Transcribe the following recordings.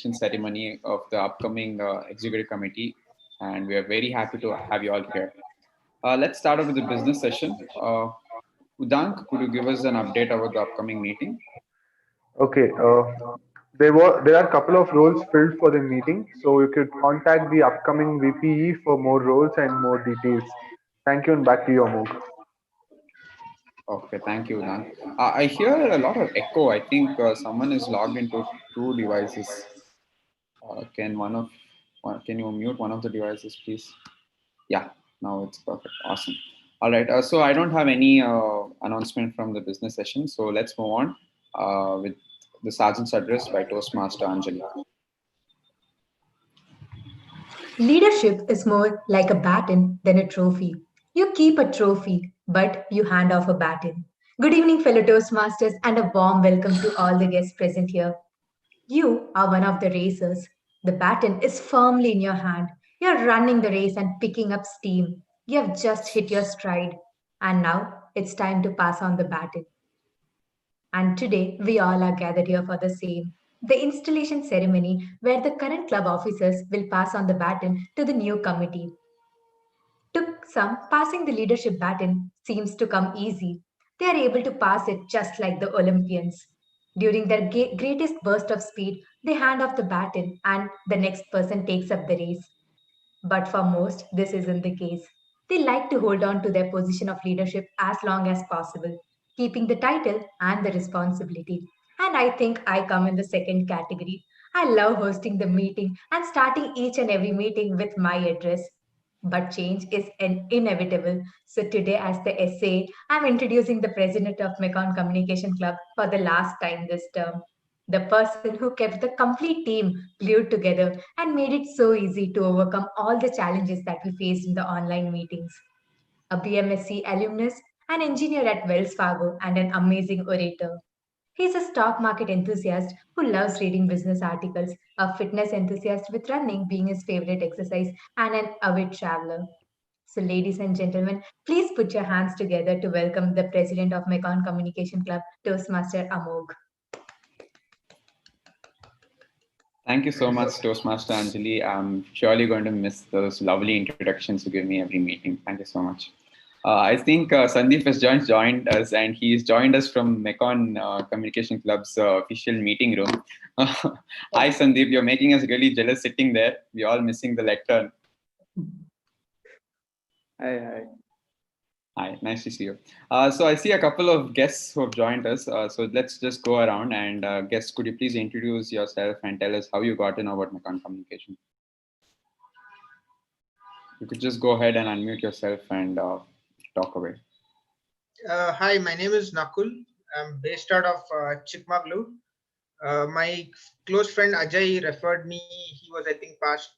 installation ceremony of the upcoming executive committee, and we are very happy to have you all here. Let's start off with the business session. Udank, could you give us an update about the upcoming meeting? Okay, there are a couple of roles filled for the meeting, so you could contact the upcoming VPE for more roles and more details. Thank you, and back to you, Amog. Okay, thank you, Udank. I hear a lot of echo. I think someone is logged into two devices. Can you mute one of the devices, please? Yeah, now it's perfect. Awesome. All right. So I don't have any announcement from the business session. So let's move on with the Sergeant's address by Toastmaster Anjali. Leadership is more like a baton than a trophy. You keep a trophy, but you hand off a baton. Good evening, fellow Toastmasters, and a warm welcome to all the guests present here. You are one of the racers. The baton is firmly in your hand. You're running the race and picking up steam. You have just hit your stride. And now it's time to pass on the baton. And today we all are gathered here for the same. The installation ceremony where the current club officers will pass on the baton to the new committee. To some, passing the leadership baton seems to come easy. They are able to pass it just like the Olympians. During their greatest burst of speed, they hand off the baton and the next person takes up the race. But for most, this isn't the case. They like to hold on to their position of leadership as long as possible, keeping the title and the responsibility. And I think I come in the second category. I love hosting the meeting and starting each and every meeting with my address. But change is inevitable. So today, as the SA, I'm introducing the president of Mekong Communication Club for the last time this term. The person who kept the complete team glued together and made it so easy to overcome all the challenges that we faced in the online meetings. A BMSC alumnus, an engineer at Wells Fargo, and an amazing orator. He's a stock market enthusiast who loves reading business articles, a fitness enthusiast with running being his favorite exercise, and an avid traveler. So, ladies and gentlemen, please put your hands together to welcome the president of Mekong Communication Club, Toastmaster Amog. Thank you so much, Toastmaster Anjali. I'm surely going to miss those lovely introductions you give me every meeting. Thank you so much. I think Sandeep has joined us, and he's joined us from Mekong Communication Club's official meeting room. Hi, Sandeep. You're making us really jealous sitting there. We're all missing the lectern. Hi. Hi, nice to see you. So I see a couple of guests who have joined us. So let's just go around and guests, could you please introduce yourself and tell us how you got to know about Mekong Communication? You could just go ahead and unmute yourself and talk away. Hi, my name is Nakul. I'm based out of Chikmagalur. My close friend Ajay referred me. He was, I think, past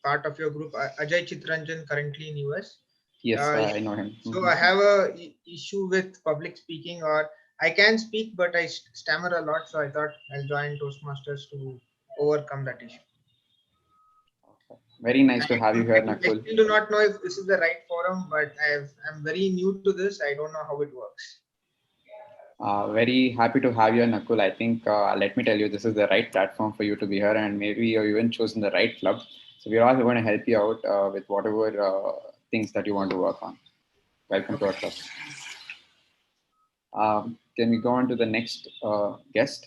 part of your group. Ajay Chitranjan, currently in US. Yes, I know him. So I have a issue with public speaking, or I can speak, but I stammer a lot. So I thought I'll join Toastmasters to overcome that issue. Very nice to have you here, Nakul. I still do not know if this is the right forum, but I'm very new to this. I don't know how it works. Very happy to have you, Nakul. I think, let me tell you, this is the right platform for you to be here, and maybe you've even chosen the right club. So we're all going to help you out with whatever things that you want to work on. Welcome to our club. Can we go on to the next guest?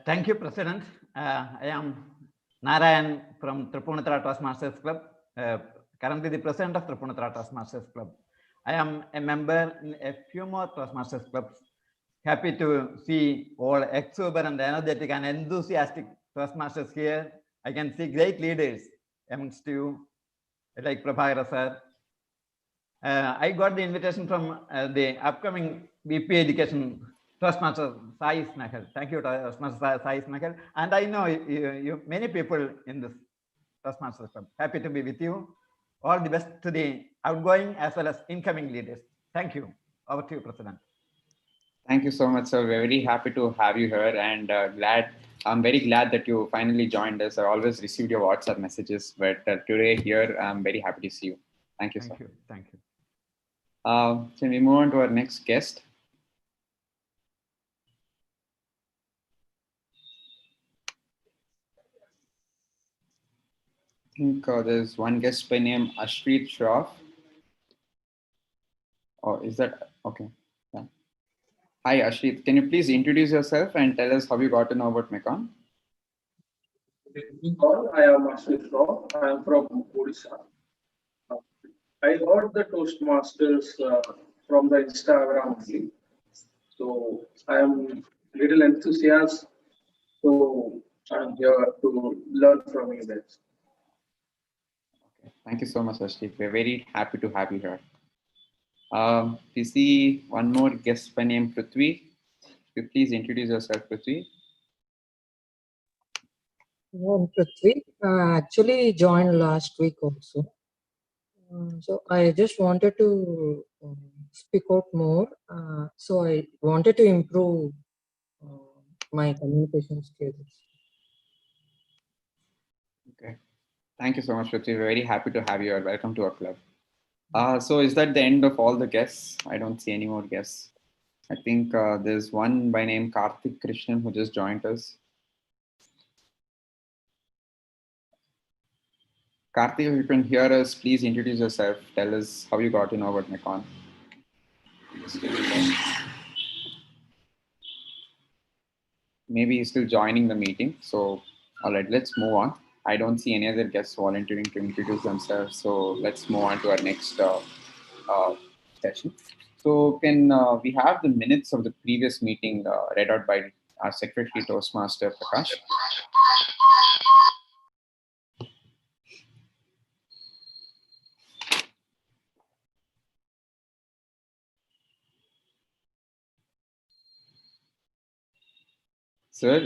Thank you, President. I am Narayan from Tripunithra Toastmasters Club, currently the president of Tripunithra Toastmasters Club. I am a member in a few more Toastmasters clubs. Happy to see all exuberant, energetic, and enthusiastic Toastmasters here. I can see great leaders amongst you, like Prabhakar sir. I got the invitation from the upcoming VP Education, Toastmaster Sai Snahal. Thank you, Toastmaster Sai Snahal. And I know you many people in this Toastmasters Club. Happy to be with you. All the best to the outgoing as well as incoming leaders. Thank you. Over to you, President. Thank you so much, sir. We're very happy to have you here, and I'm very glad that you finally joined us. I always received your WhatsApp messages, but today here, I'm very happy to see you. Thank you, sir. Thank you. Can we move on to our next guest? think there's one guest by name Ashpreet Shroff. Oh, is that okay? Yeah. Hi, Ashpreet. Can you please introduce yourself and tell us how you got to know about Mekong? I am Ashwin Rao. I am from Odisha. Uh, I got the Toastmasters from the Instagram only. So I am little enthusiastic. So I'm here to learn from you guys. Okay. Thank you so much, Ashpreet. We're very happy to have you here. We see one more guest by name Prithvi. Could you please introduce yourself, Prithvi? I'm Prithvi. I actually joined last week also. So I just wanted to speak out more. So I wanted to improve my communication skills. Okay. Thank you so much, Prithvi. We're very happy to have you here. Welcome to our club. So is that the end of all the guests? I don't see any more guests. I think there's one by name Karthik Krishnan who just joined us. Karthik, if you can hear us, please introduce yourself. Tell us how you got to know about Mekong. Maybe he's still joining the meeting. So, all right, let's move on. I don't see any other guests volunteering to introduce themselves. So let's move on to our next session. So can we have the minutes of the previous meeting read out by our Secretary Toastmaster Prakash? Sir,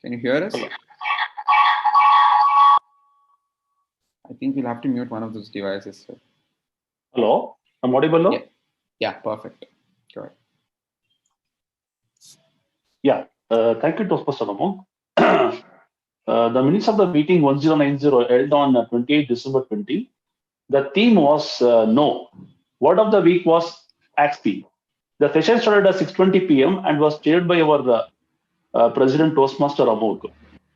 can you hear us? I think we'll have to mute one of those devices, sir. Hello, I'm audible now? Yeah, perfect. Go ahead. Yeah, thank you, Toastmaster Ramon. The minutes of the meeting 1090 held on 28 December 20. The theme was no. Word of the week was AXP. The session started at 6:20 p.m. and was chaired by our President Toastmaster Amog.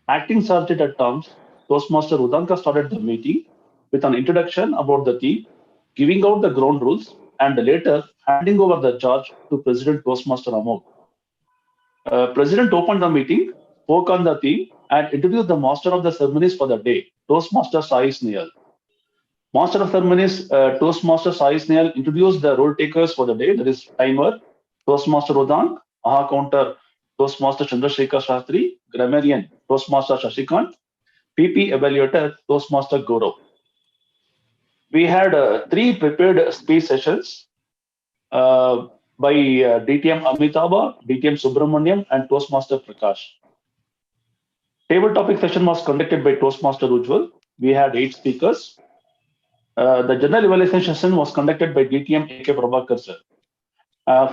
Acting Sergeant at Arms, Toastmaster Udanka started the meeting with an introduction about the theme, giving out the ground rules, and later handing over the charge to President Toastmaster Amog. President opened the meeting, spoke on the theme, and introduced the Master of the Ceremonies for the day, Toastmaster Sai Snail. Master of Ceremonies, Toastmaster Sai Snail introduced the role takers for the day, that is timer, Toastmaster Udank, Aha Counter, Toastmaster Chandrasekhar Shastri, Grammarian, Toastmaster Shashikant, PP Evaluator, Toastmaster Gaurav. We had 3 prepared speech sessions by DTM Amitabha, DTM Subramaniam, and Toastmaster Prakash. Table topic session was conducted by Toastmaster Ujjwal. We had 8 speakers. The general evaluation session was conducted by DTM AK Prabhakar sir.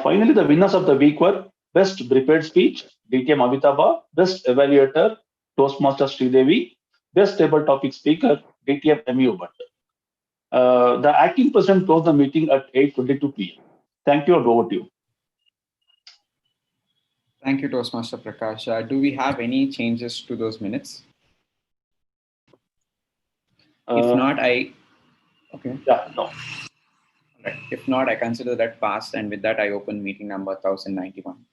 Finally, the winners of the week were Best Prepared Speech, DTM Amitabha, Best Evaluator, Toastmaster Sridevi, Best Table Topic Speaker, DTM MU Bhatt. The acting president closed the meeting at 8:22 p.m. Thank you and over to you. Thank you, Toastmaster Prakash. Do we have any changes to those minutes? If not, okay. Yeah, no. Right. If not, I consider that passed, and with that, I open meeting number 1091.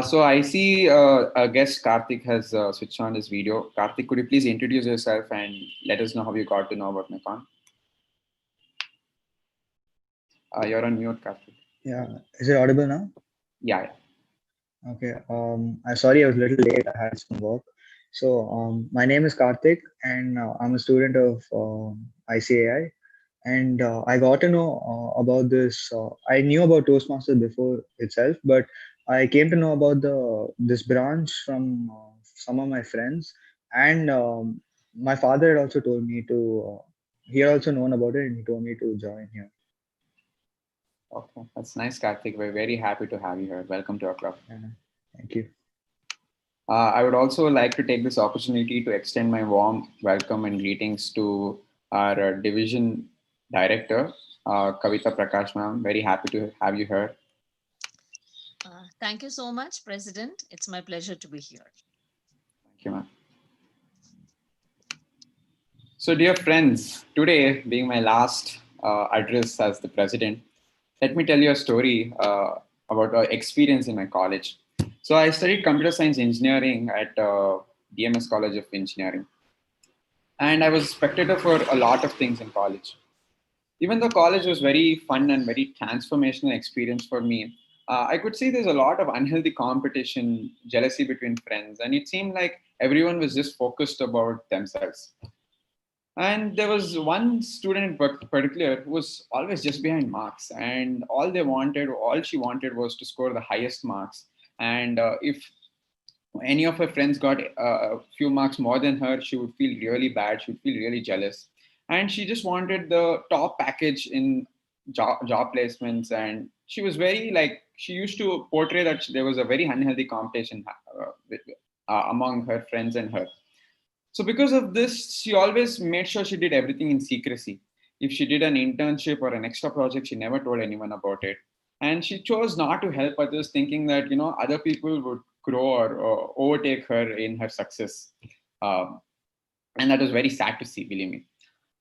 So I see our guest Karthik has switched on his video. Karthik, could you please introduce yourself and let us know how you got to know about Mekong? You're on mute, Karthik. Yeah, is it audible now? Yeah. Okay. I'm sorry I was a little late. I had some work. So my name is Karthik, and I'm a student of ICAI. And I got to know about this. I knew about Toastmasters before itself, but I came to know about this branch from some of my friends, and my father had also told me to. He had also known about it, and he told me to join here. Okay, that's nice, Karthik. We're very happy to have you here. Welcome to our club. Thank you. I would also like to take this opportunity to extend my warm welcome and greetings to our division director, Kavita Prakash ma'am. Very happy to have you here. Thank you so much, President. It's my pleasure to be here. Thank you, ma'am. So, dear friends, today being my last address as the president, let me tell you a story about our experience in my college. So, I studied computer science engineering at DMS College of Engineering, and I was a spectator for a lot of things in college. Even though college was very fun and very transformational experience for me, I could see there's a lot of unhealthy competition, jealousy between friends, and it seemed like everyone was just focused about themselves. And there was one student in particular who was always just behind marks, and all she wanted was to score the highest marks. And if any of her friends got a few marks more than her, she would feel really bad. She would feel really jealous. And she just wanted the top package in job placements. And she was very like, she used to portray that there was a very unhealthy competition among her friends and her. So because of this, she always made sure she did everything in secrecy. If she did an internship or an extra project, she never told anyone about it. And she chose not to help others, thinking that other people would grow or overtake her in her success. Um, and that was very sad to see, believe me.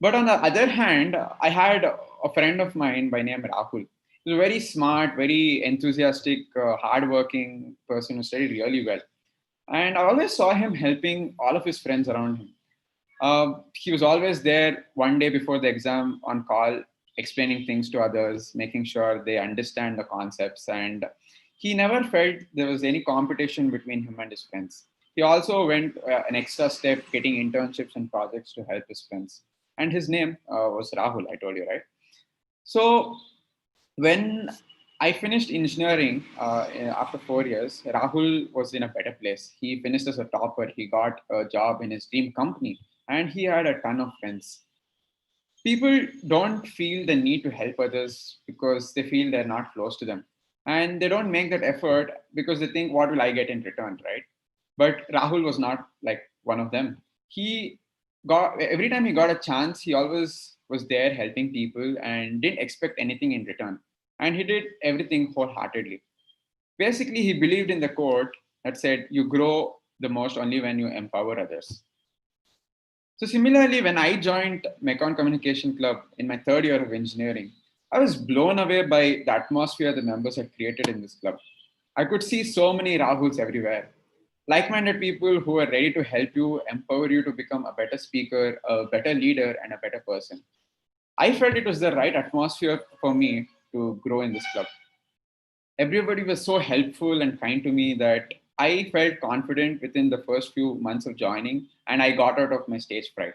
But on the other hand, I had a friend of mine by name Rahul. He was a very smart, very enthusiastic, hardworking person who studied really well. And I always saw him helping all of his friends around him. He was always there one day before the exam on call, explaining things to others, making sure they understand the concepts. And he never felt there was any competition between him and his friends. He also went an extra step, getting internships and projects to help his friends. And his name was Rahul, I told you, right? So when I finished engineering after 4 years, Rahul was in a better place. He finished as a topper. He got a job in his dream company, and he had a ton of friends. People don't feel the need to help others because they feel they're not close to them. And they don't make that effort because they think, what will I get in return, right? But Rahul was not like one of them. He got, every time he got a chance, he always was there helping people and didn't expect anything in return. And he did everything wholeheartedly. Basically, he believed in the quote that said, you grow the most only when you empower others. So similarly, when I joined Mekong Communication Club in my third year of engineering, I was blown away by the atmosphere the members had created in this club. I could see so many Rahuls everywhere. Like-minded people who are ready to help you, empower you to become a better speaker, a better leader, and a better person. I felt it was the right atmosphere for me to grow in this club. Everybody was so helpful and kind to me that I felt confident within the first few months of joining, and I got out of my stage fright.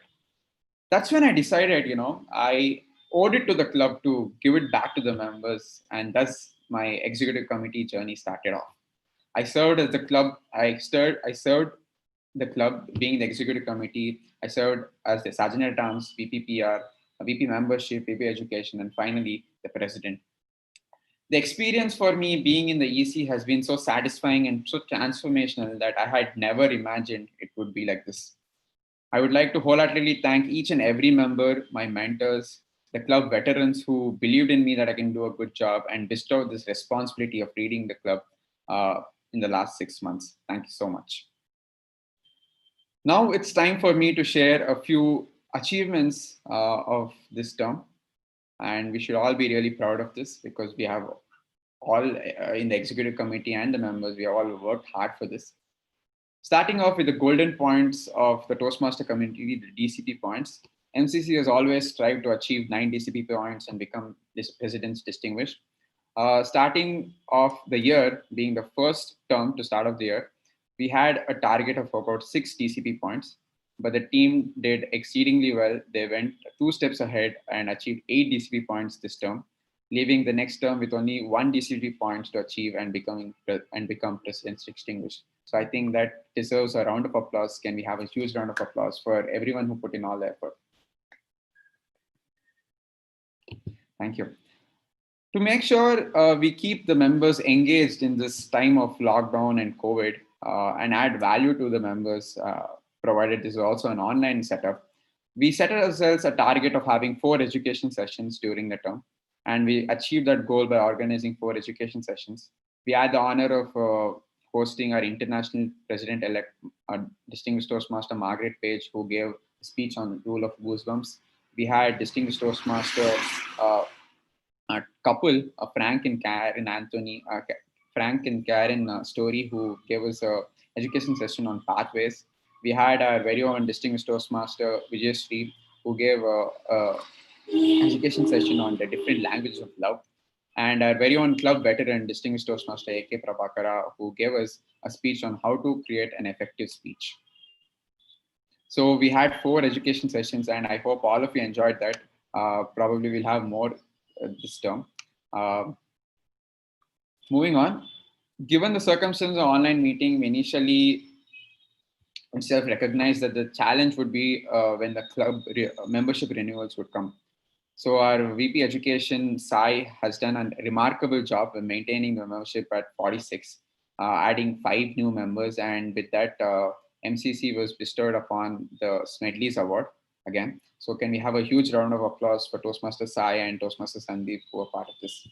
That's when I decided, I owed it to the club to give it back to the members, and thus my executive committee journey started off. I served as the club. I served the club being the executive committee. I served as the sergeant at arms, VP VP membership, VP education, and finally the president. The experience for me being in the EC has been so satisfying and so transformational that I had never imagined it would be like this. I would like to wholeheartedly thank each and every member, my mentors, the club veterans who believed in me that I can do a good job and bestowed this responsibility of leading the club in the last 6 months. Thank you so much. Now it's time for me to share a few achievements of this term. And we should all be really proud of this because we have all in the executive committee and the members, we have all worked hard for this. Starting off with the golden points of the Toastmaster community, the DCP points. MCC has always strived to achieve 9 DCP points and become this president's distinguished. Starting off the year, being the first term to start off the year, we had a target of about 6 DCP points, but the team did exceedingly well. They went 2 steps ahead and achieved 8 DCP points this term, leaving the next term with only 1 DCP points to achieve and become president's distinguished. So I think that deserves a round of applause. Can we have a huge round of applause for everyone who put in all the effort? Thank you. To make sure we keep the members engaged in this time of lockdown and COVID and add value to the members, provided this is also an online setup, we set ourselves a target of having 4 education sessions during the term. And we achieved that goal by organizing 4 education sessions. We had the honor of hosting our international president-elect, distinguished Toastmaster Margaret Page, who gave a speech on the rule of goosebumps. We had distinguished Toastmaster a couple, Frank and Karen Anthony, Frank and Karen Story, who gave us a education session on pathways. We had our very own distinguished Toastmaster Vijay Sri, who gave a education session on the different languages of love. And our very own club veteran, distinguished Toastmaster A.K. Prabhakara, who gave us a speech on how to create an effective speech. So we had 4 education sessions, and I hope all of you enjoyed that. Probably we'll have more this term. Moving on, given the circumstances of online meeting, we initially itself recognized that the challenge would be when the club membership renewals would come. So our VP Education, Sai, has done a remarkable job in maintaining the membership at 46, adding 5 new members. And with that, MCC was bestowed upon the Smedleys Award again. So can we have a huge round of applause for Toastmaster Sai and Toastmaster Sandeep, who are part of this.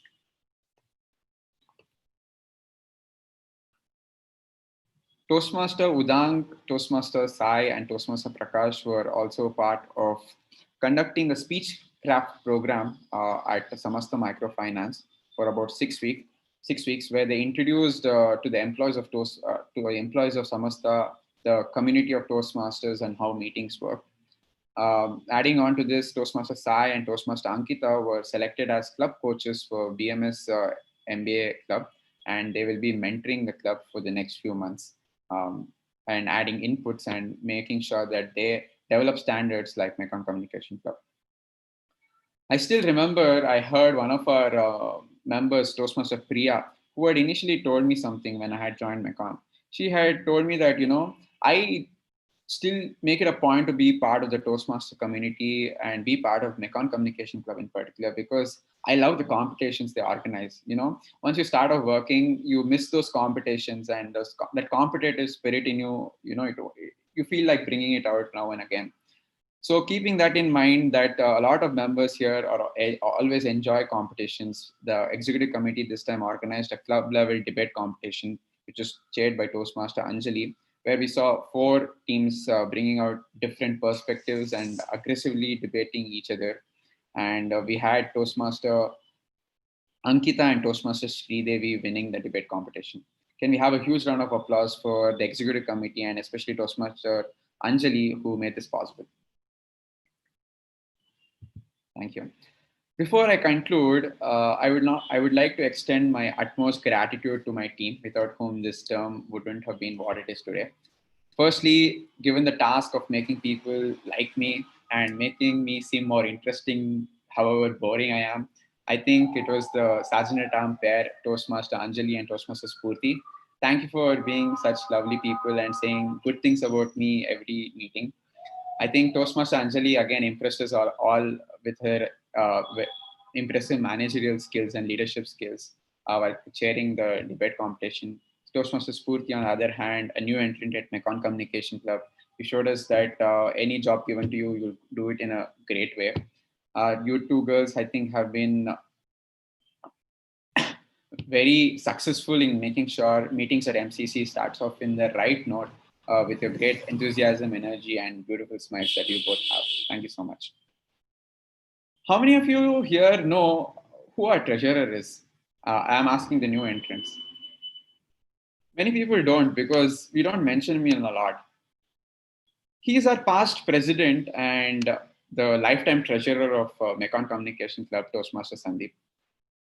Toastmaster Udang, Toastmaster Sai, and Toastmaster Prakash were also part of conducting the speech craft program at Samasta Microfinance for about 6 weeks, where they introduced to the employees of Samasta the community of Toastmasters and how meetings work. Adding on to this, Toastmaster Sai and Toastmaster Ankita were selected as club coaches for BMS MBA club, and they will be mentoring the club for the next few months and adding inputs and making sure that they develop standards like Mekong Communication Club. I still remember I heard one of our members, Toastmaster Priya, who had initially told me something when I had joined Mekong. She had told me that, I still make it a point to be part of the Toastmaster community and be part of Mekong Communication Club in particular, because I love the competitions they organize. Once you start off working, you miss those competitions, and that competitive spirit in you, you feel like bringing it out now and again. So keeping that in mind, that a lot of members here always enjoy competitions. The executive committee this time organized a club level debate competition, which was chaired by Toastmaster Anjali, where we saw 4 teams bringing out different perspectives and aggressively debating each other. And we had Toastmaster Ankita and Toastmaster Sridevi winning the debate competition. Can we have a huge round of applause for the executive committee and especially Toastmaster Anjali, who made this possible? Thank you. Before I conclude, I would like to extend my utmost gratitude to my team, without whom this term wouldn't have been what it is today. Firstly, given the task of making people like me and making me seem more interesting, however boring I am, I think it was the Sajanatam pair, Toastmaster Anjali and Toastmaster Spurti. Thank you for being such lovely people and saying good things about me every meeting. I think Toastmaster Anjali again impressed us all with her impressive managerial skills and leadership skills while chairing the debate competition. Toastmaster Spurti, on the other hand, a new entrant at Mekong Communication Club, you showed us that any job given to you, you'll do it in a great way. You 2 girls, I think, have been very successful in making sure meetings at MCC starts off in the right note with your great enthusiasm, energy, and beautiful smiles that you both have. Thank you so much. How many of you here know who our treasurer is? I'm asking the new entrants. Many people don't, because we don't mention him a lot. He is our past president and the lifetime treasurer of Mekong Communication Club, Toastmaster Sandeep.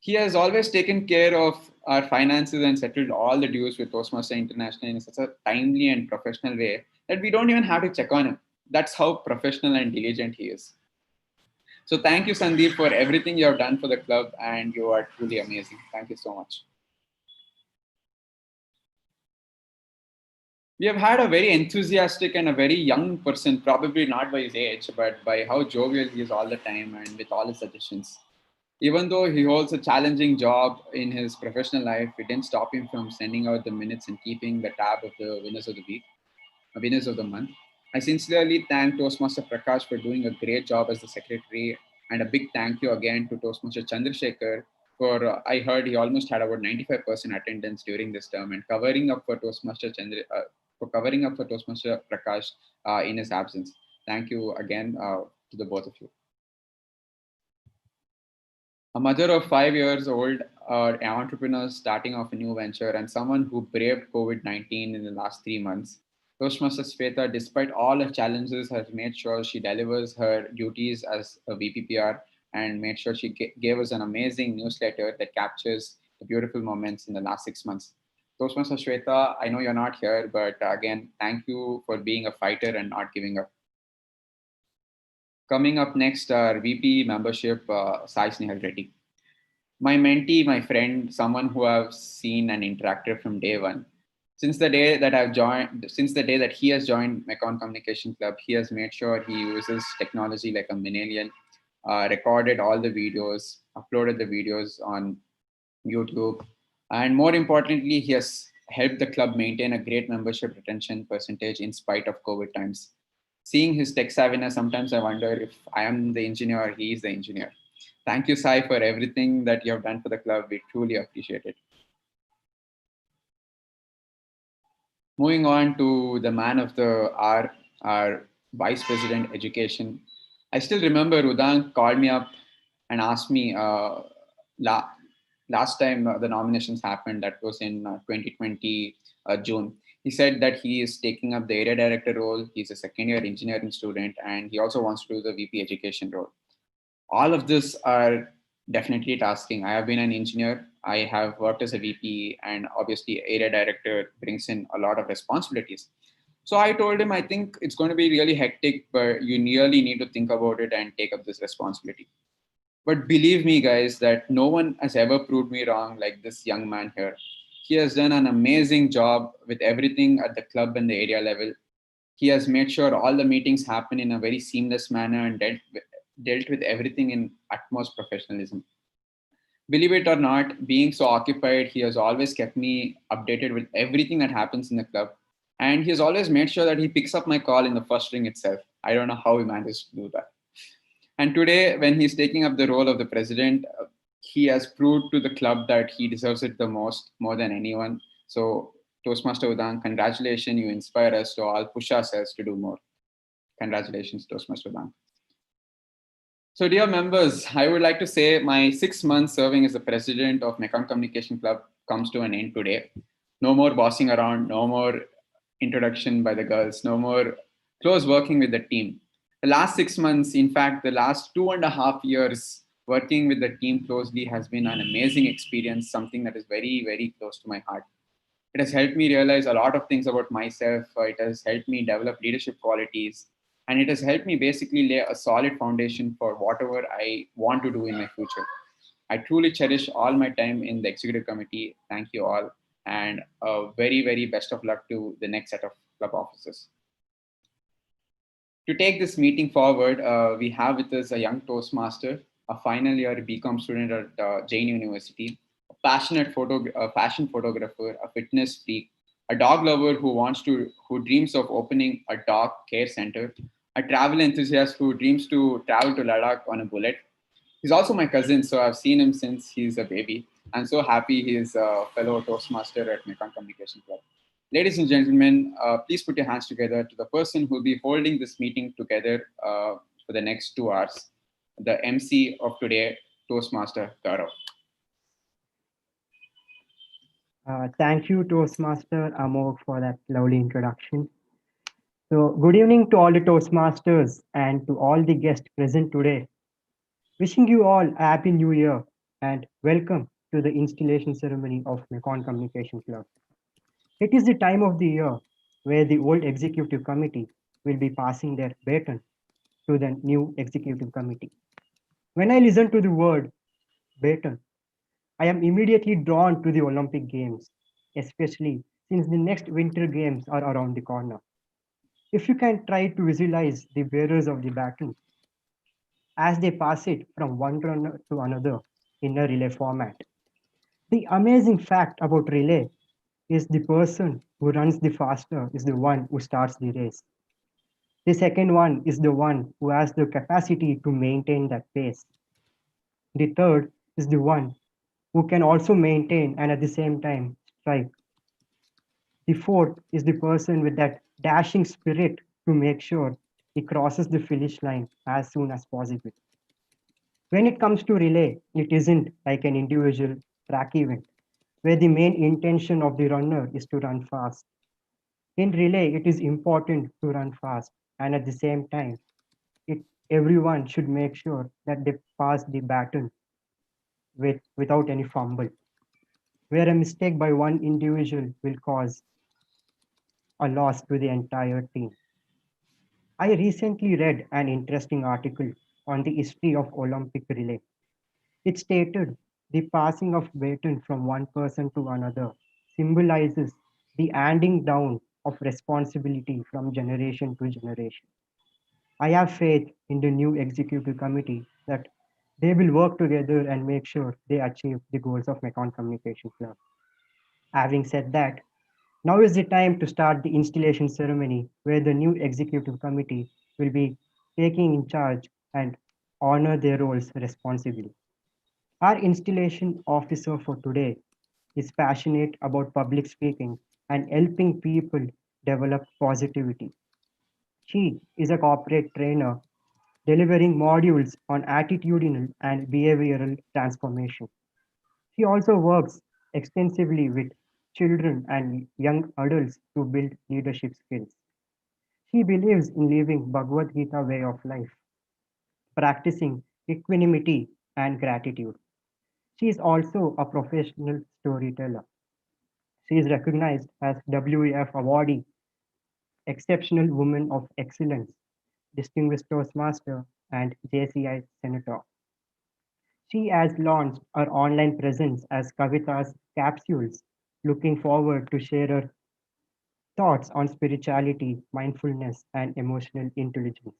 He has always taken care of our finances and settled all the dues with Toastmaster International in such a timely and professional way that we don't even have to check on him. That's how professional and diligent he is. So thank you, Sandeep, for everything you have done for the club, and you are truly amazing. Thank you so much. We have had a very enthusiastic and a very young person, probably not by his age, but by how jovial he is all the time and with all his suggestions. Even though he holds a challenging job in his professional life, it didn't stop him from sending out the minutes and keeping the tab of the winners of the week, winners of the month. I sincerely thank Toastmaster Prakash for doing a great job as the secretary, and a big thank you again to Toastmaster Chandrasekhar I heard he almost had about 95% attendance during this term and covering up for Toastmaster Prakash in his absence. Thank you again to the both of you. A mother of 5 years old, an entrepreneur starting off a new venture, and someone who braved COVID-19 in the last 3 months. Toastmaster Sweta, despite all her challenges, has made sure she delivers her duties as a VPPR and made sure she gave us an amazing newsletter that captures the beautiful moments in the last 6 months. Toastmaster Sweta, I know you're not here, but again, thank you for being a fighter and not giving up. Coming up next, our VP membership, Sai Snehal Reddy. My mentee, my friend, someone who I've seen and interacted from day one. Since the day that he has joined Mekong Communication Club, he has made sure he uses technology like a millennial, recorded all the videos, uploaded the videos on YouTube, and more importantly, he has helped the club maintain a great membership retention percentage in spite of COVID times. Seeing his tech savviness, sometimes I wonder if I am the engineer or he is the engineer. Thank you, Sai, for everything that you have done for the club. We truly appreciate it. Moving on to the man of the hour, our Vice President Education. I still remember Udang called me up and asked me last time the nominations happened, that was in 2020 June. He said that he is taking up the area director role. He's a second year engineering student and he also wants to do the VP education role. All of this are definitely tasking. I have been an engineer. I have worked as a VP, and obviously area director brings in a lot of responsibilities. So I told him, I think it's going to be really hectic, but you really need to think about it and take up this responsibility. But believe me, guys, that no one has ever proved me wrong like this young man here. He has done an amazing job with everything at the club and the area level. He has made sure all the meetings happen in a very seamless manner and dealt with everything in utmost professionalism. Believe it or not, being so occupied, he has always kept me updated with everything that happens in the club. And he has always made sure that he picks up my call in the first ring itself. I don't know how he managed to do that. And today, when he's taking up the role of the president, he has proved to the club that he deserves it the most, more than anyone. So, Toastmaster Udang, congratulations. You inspire us to all push ourselves to do more. Congratulations, Toastmaster Udang. So, dear members, I would like to say my 6 months serving as the president of Mekong Communication Club comes to an end today. No more bossing around, no more introduction by the girls, no more close working with the team. The last 6 months, in fact, the last 2.5 years working with the team closely has been an amazing experience, something that is very, very close to my heart. It has helped me realize a lot of things about myself. It has helped me develop leadership qualities. And it has helped me basically lay a solid foundation for whatever I want to do in my future. I truly cherish all my time in the executive committee. Thank you all. And a very, very best of luck to the next set of club officers. To take this meeting forward, we have with us a young Toastmaster, a final year BCom student at Jain University, a passionate fashion photographer, a fitness freak, a dog lover who dreams of opening a dog care center, a travel enthusiast who dreams to travel to Ladakh on a bullet. He's also my cousin, so I've seen him since he's a baby. I'm so happy he's a fellow Toastmaster at Mekong Communication Club. Ladies and gentlemen, please put your hands together to the person who will be holding this meeting together for the next 2 hours, the MC of today, Toastmaster Gaurav. Thank you, Toastmaster Amog, for that lovely introduction. So, good evening to all the Toastmasters and to all the guests present today. Wishing you all a happy new year and welcome to the installation ceremony of Mekong Communication Club. It is the time of the year where the old executive committee will be passing their baton to the new executive committee. When I listen to the word baton, I am immediately drawn to the Olympic Games, especially since the next Winter Games are around the corner. If you can try to visualize the bearers of the baton as they pass it from one runner to another in a relay format. The amazing fact about relay is the person who runs the faster is the one who starts the race. The second one is the one who has the capacity to maintain that pace. The third is the one who can also maintain and at the same time strike. The fourth is the person with that dashing spirit to make sure he crosses the finish line as soon as possible. When it comes to relay, it isn't like an individual track event where the main intention of the runner is to run fast. In relay, it is important to run fast, and at the same time, everyone should make sure that they pass the baton without any fumble, where a mistake by one individual will cause a loss to the entire team. I recently read an interesting article on the history of Olympic relay. It stated the passing of baton from one person to another symbolizes the handing down of responsibility from generation to generation. I have faith in the new executive committee that they will work together and make sure they achieve the goals of Mekong Communication Club. Having said that, now is the time to start the installation ceremony where the new executive committee will be taking in charge and honor their roles responsibly. Our installation officer for today is passionate about public speaking and helping people develop positivity. She is a corporate trainer delivering modules on attitudinal and behavioral transformation. She also works extensively with children and young adults to build leadership skills. She believes in living Bhagavad Gita way of life, practicing equanimity and gratitude. She is also a professional storyteller. She is recognized as WEF awardee, Exceptional Woman of Excellence, Distinguished Toastmaster, and JCI Senator. She has launched her online presence as Kavita's Capsules, looking forward to share her thoughts on spirituality, mindfulness, and emotional intelligence.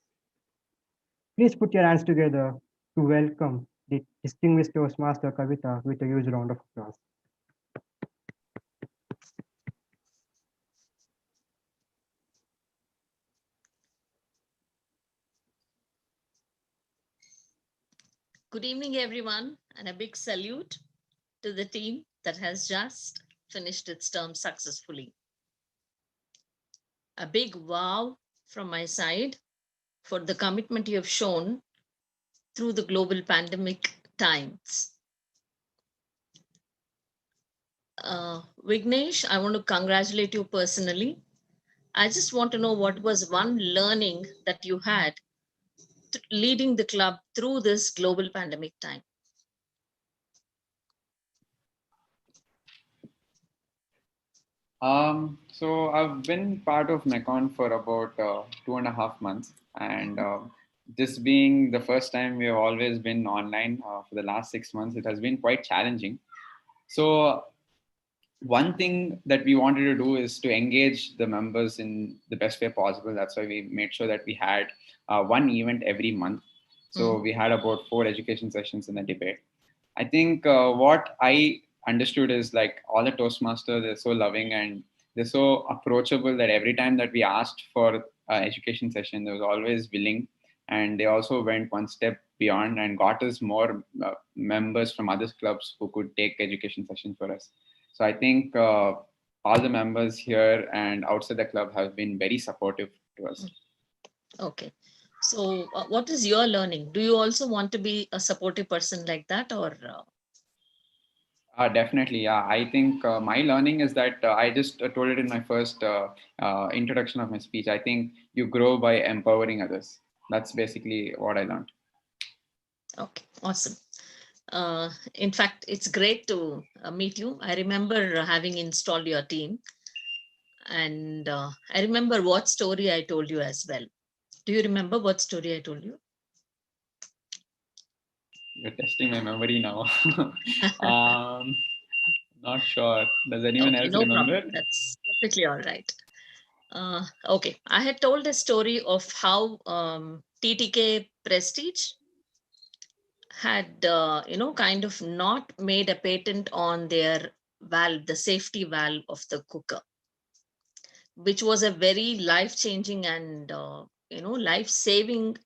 Please put your hands together to welcome the distinguished Toastmaster Kavita with a huge round of applause. Good evening, everyone, and a big salute to the team that has just finished its term successfully. A big wow from my side for the commitment you have shown through the global pandemic times. Vignesh, I want to congratulate you personally. I just want to know what was one learning that you had leading the club through this global pandemic time. So I've been part of Mekong for about 2.5 months, and this being the first time we have always been online for the last 6 months, it has been quite challenging. So one thing that we wanted to do is to engage the members in the best way possible. That's why we made sure that we had one event every month. So we had about 4 education sessions in the debate. I think what I understood is like all the Toastmasters, they're so loving and they're so approachable that every time that we asked for education session, they was always willing. And they also went one step beyond and got us more members from other clubs who could take education sessions for us. So I think all the members here and outside the club have been very supportive to us. Okay. So what is your learning? Do you also want to be a supportive person like that, or? Definitely, yeah. I think my learning is that I just told it in my first introduction of my speech. I think you grow by empowering others. That's basically what I learned. Okay, awesome. In fact, it's great to meet you. I remember having installed your team, and I remember what story I told you as well. Do you remember what story I told you? You're testing my memory now. Not sure. Does anyone else No remember? problem. That's perfectly all right. Okay, I had told a story of how TTK Prestige had, kind of not made a patent on their valve, the safety valve of the cooker, which was a very life-changing and, life-saving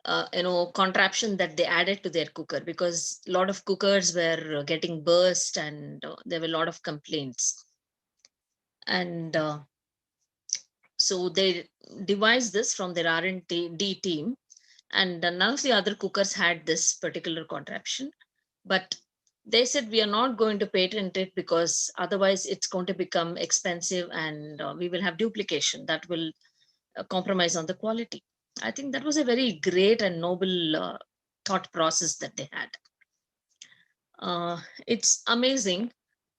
contraption that they added to their cooker, because a lot of cookers were getting burst and there were a lot of complaints. And so they devised this from their R&D team, and none of the other cookers had this particular contraption. But they said, we are not going to patent it because otherwise it's going to become expensive and we will have duplication that will compromise on the quality. I think that was a very great and noble thought process that they had. It's amazing.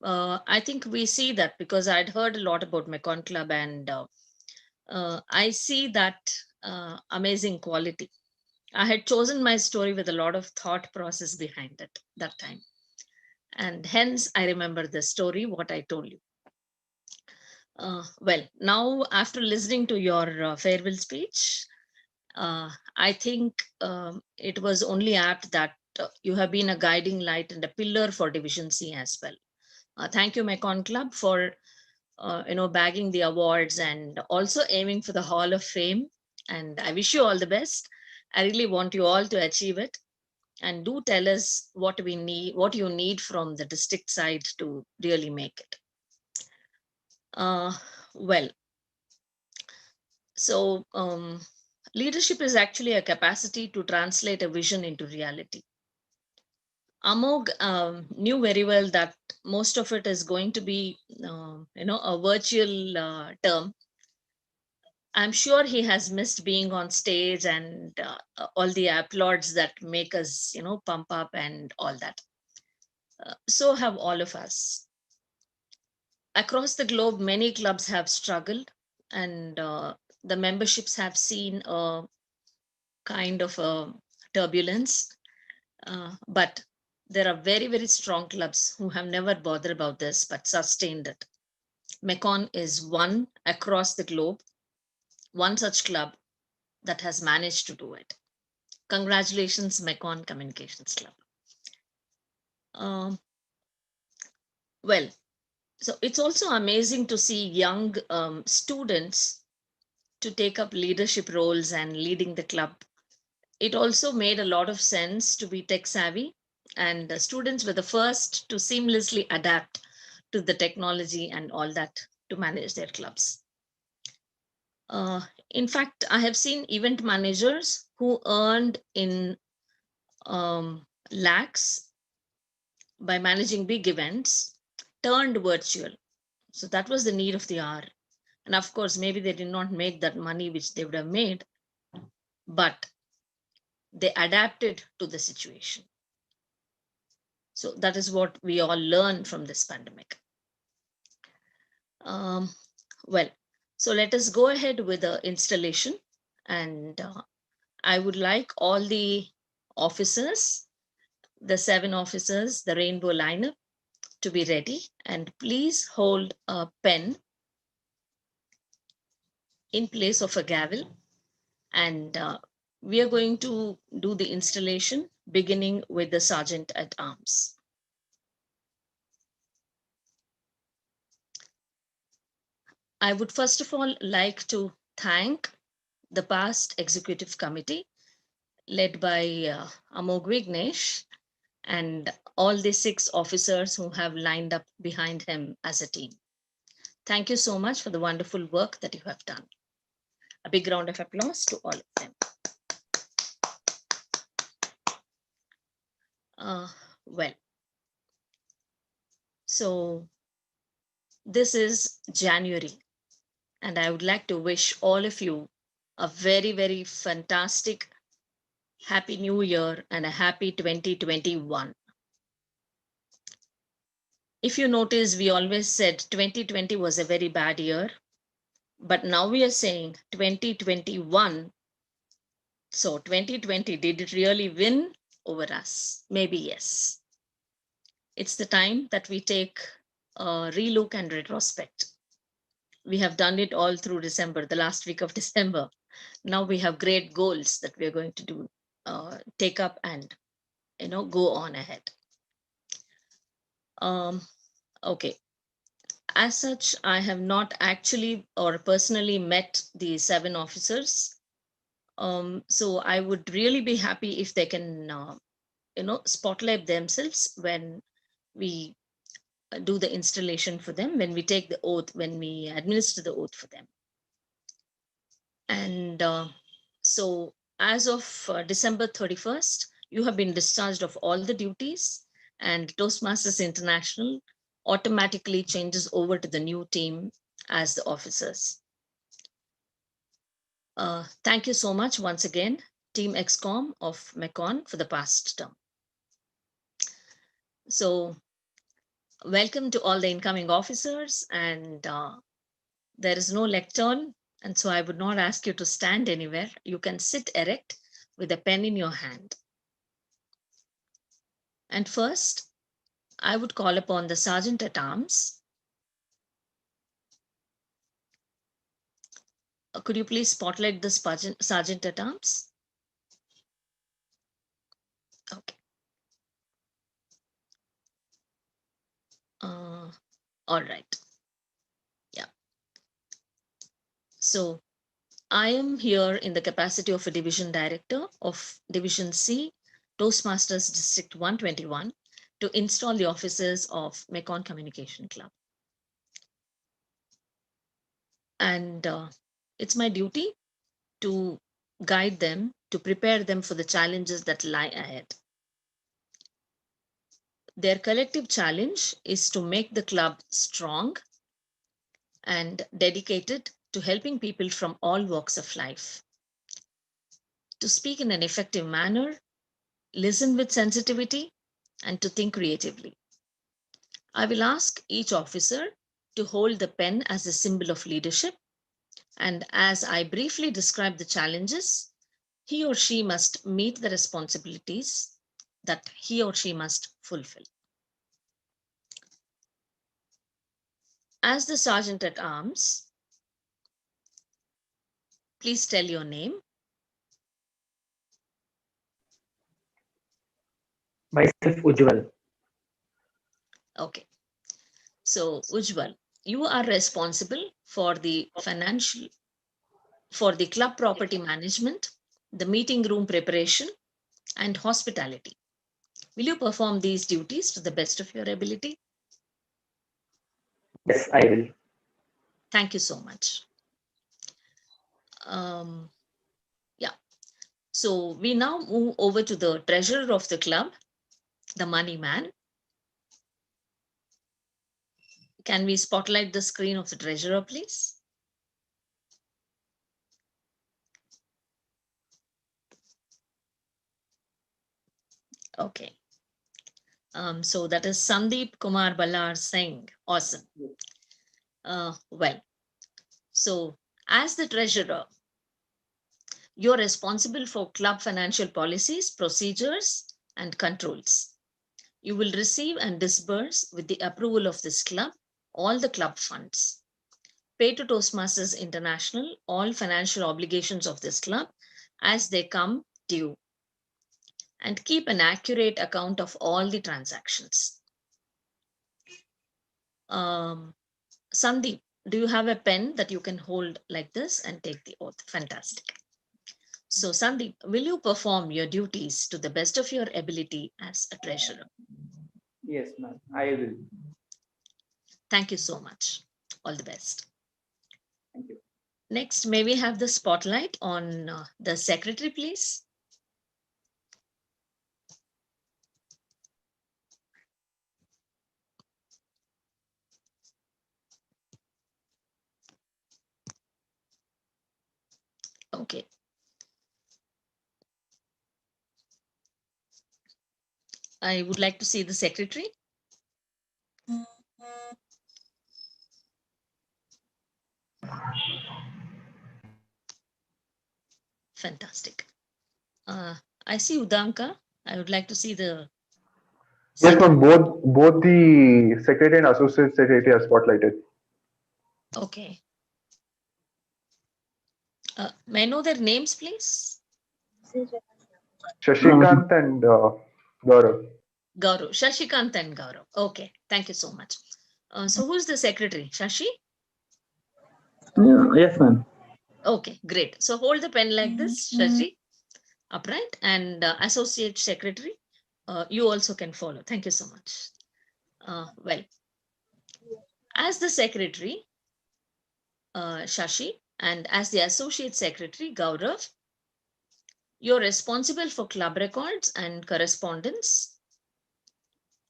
I think we see that because I'd heard a lot about Mekong Club, and I see that amazing quality. I had chosen my story with a lot of thought process behind it that time. And hence, I remember the story, what I told you. Well, now after listening to your farewell speech, I think it was only apt that you have been a guiding light and a pillar for Division C as well. Thank you, Mekong Club, for bagging the awards and also aiming for the Hall of Fame. And I wish you all the best. I really want you all to achieve it. And do tell us what we need, what you need from the district side to really make it. Well, so leadership is actually a capacity to translate a vision into reality. Amog knew very well that most of it is going to be, a virtual term. I'm sure he has missed being on stage and all the applauds that make us, pump up and all that. So have all of us. Across the globe, many clubs have struggled, and the memberships have seen a kind of a turbulence. But there are very, very strong clubs who have never bothered about this but sustained it. Mekong is one across the globe, one such club that has managed to do it. Congratulations, Mekong Communications Club. Well, so it's also amazing to see young students to take up leadership roles and leading the club. It also made a lot of sense to be tech savvy, and the students were the first to seamlessly adapt to the technology and all that to manage their clubs. In fact, I have seen event managers who earned in lakhs by managing big events turned virtual. So that was the need of the hour. And of course, maybe they did not make that money which they would have made, but they adapted to the situation. So that is what we all learn from this pandemic. Well, so let us go ahead with the installation. And I would like all the officers, the 7 officers, the rainbow lineup, to be ready. And please hold a pen in place of a gavel. And we are going to do the installation, beginning with the Sergeant at Arms. I would first of all like to thank the past executive committee led by Amog Vignesh and all the 6 officers who have lined up behind him as a team. Thank you so much for the wonderful work that you have done. A big round of applause to all of them. Well, so this is January, and I would like to wish all of you a very, very fantastic Happy New Year and a happy 2021. If you notice, we always said 2020 was a very bad year, but now we are saying 2021. So 2020, did it really win over us? Maybe yes. It's the time that we take a relook and retrospect. We have done it all through December, the last week of December. Now we have great goals that we are going to do, take up and go on ahead. Okay. As such, I have not actually or personally met the 7 officers. So I would really be happy if they can, spotlight themselves when we do the installation for them, when we take the oath, when we administer the oath for them. And so as of December 31st, you have been discharged of all the duties, and Toastmasters International automatically changes over to the new team as the officers. Thank you so much once again, Team XCOM of Mekong, for the past term. So welcome to all the incoming officers, and there is no lectern, and so I would not ask you to stand anywhere. You can sit erect with a pen in your hand. And first, I would call upon the Sergeant at Arms. Could you please spotlight the Sergeant at Arms? Okay. All right. Yeah. So I am here in the capacity of a division director of Division C, Toastmasters District 121, to install the officers of Mekong Communication Club. And it's my duty to guide them, to prepare them for the challenges that lie ahead. Their collective challenge is to make the club strong and dedicated to helping people from all walks of life, to speak in an effective manner, listen with sensitivity, and to think creatively. I will ask each officer to hold the pen as a symbol of leadership, and as I briefly describe the challenges, he or she must meet the responsibilities that he or she must fulfill. As the Sergeant at Arms, please tell your name. Myself, Ujjwal. Okay. So, Ujjwal, you are responsible for the club property management, the meeting room preparation, and hospitality. Will you perform these duties to the best of your ability? Yes, I will. Thank you so much. Yeah. So we now move over to the treasurer of the club, the money man. Can we spotlight the screen of the treasurer, please? Okay. So that is Sandeep Kumar Ballar Singh. Awesome. Well, so as the treasurer, you're responsible for club financial policies, procedures, and controls. You will receive and disburse, with the approval of this club, all the club funds. Pay to Toastmasters International all financial obligations of this club as they come due, and keep an accurate account of all the transactions. Sandeep, do you have a pen that you can hold like this and take the oath? Fantastic. So Sandeep, will you perform your duties to the best of your ability as a treasurer? Yes, ma'am. I will. Thank you so much. All the best. Thank you. Next, may we have the spotlight on the secretary, please? Okay. I would like to see the secretary. Fantastic. I see Udanka. I would like to see the... Yes, ma'am. Both the secretary and associate secretary are spotlighted. Okay. May I know their names, please? Shashikant and Gaurav. Gaurav, Shashikant and Gaurav. Okay, thank you so much. So who's the secretary? Shashi? Yes, ma'am. Okay, great. So hold the pen like this, Shashi, upright, and Associate Secretary, you also can follow. Thank you so much. Well, as the Secretary, Shashi, and as the Associate Secretary, Gaurav, you're responsible for club records and correspondence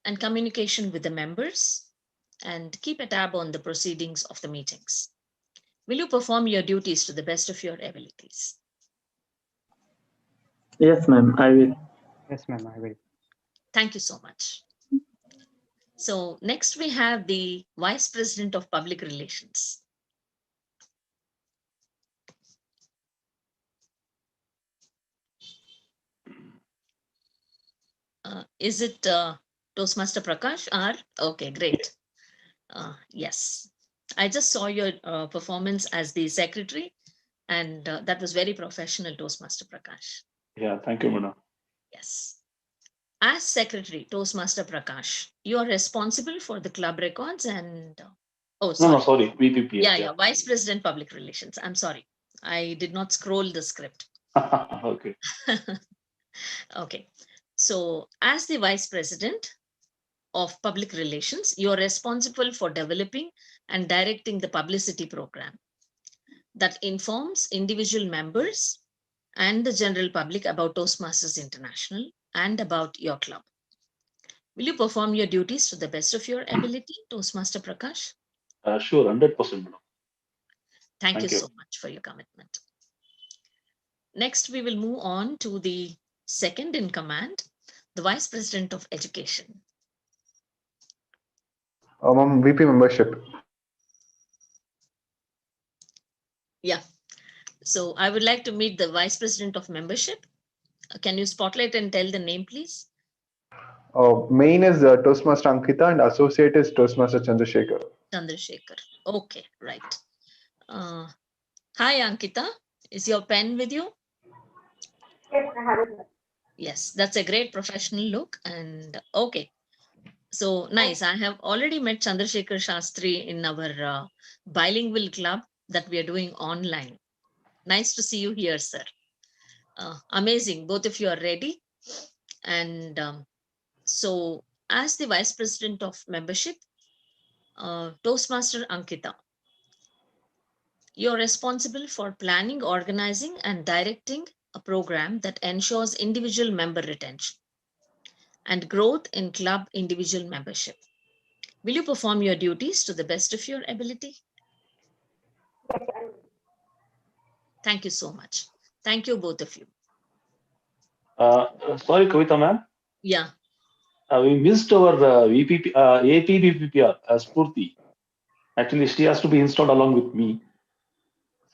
and communication with the members, and keep a tab on the proceedings of the meetings. Will you perform your duties to the best of your abilities? Yes, ma'am, I will. Yes, ma'am, I will. Thank you so much. So next we have the Vice President of Public Relations. Is it Toastmaster Prakash R? Okay, great. Yes, I just saw your performance as the secretary, and that was very professional, Toastmaster Prakash. Yeah, thank you, madam. Yes. As secretary, Toastmaster Prakash, you are responsible for the club records and oh, sorry. No, sorry, VPP. Yeah, Vice President Public Relations. I'm sorry, I did not scroll the script. Okay. Okay, so as the Vice President of Public Relations, you're responsible for developing and directing the publicity program that informs individual members and the general public about Toastmasters International and about your club. Will you perform your duties to the best of your ability, Toastmaster Prakash? Sure, 100%, madam. Thank you so much for your commitment. Next, we will move on to the second in command, the Vice President of Education. VP membership. Yeah. So I would like to meet the Vice President of Membership. Can you spotlight and tell the name, please? Main is Toastmaster Ankita and associate is Toastmaster Chandrasekhar. Chandrasekhar. Okay, right. Hi, Ankita. Is your pen with you? Yes, I have it. Yes, that's a great professional look. And okay, so nice. I have already met Chandrasekhar Shastri in our bilingual club that we are doing online. Nice to see you here, sir. Amazing. Both of you are ready. And so as the Vice President of Membership, Toastmaster Ankita, you're responsible for planning, organizing, and directing a program that ensures individual member retention and growth in club individual membership. Will you perform your duties to the best of your ability? Yes, I will. Thank you so much. Thank you, both of you. Sorry, Kavita ma'am. Yeah. We missed our VPP, APBPPR as Spurti. Actually, she has to be installed along with me.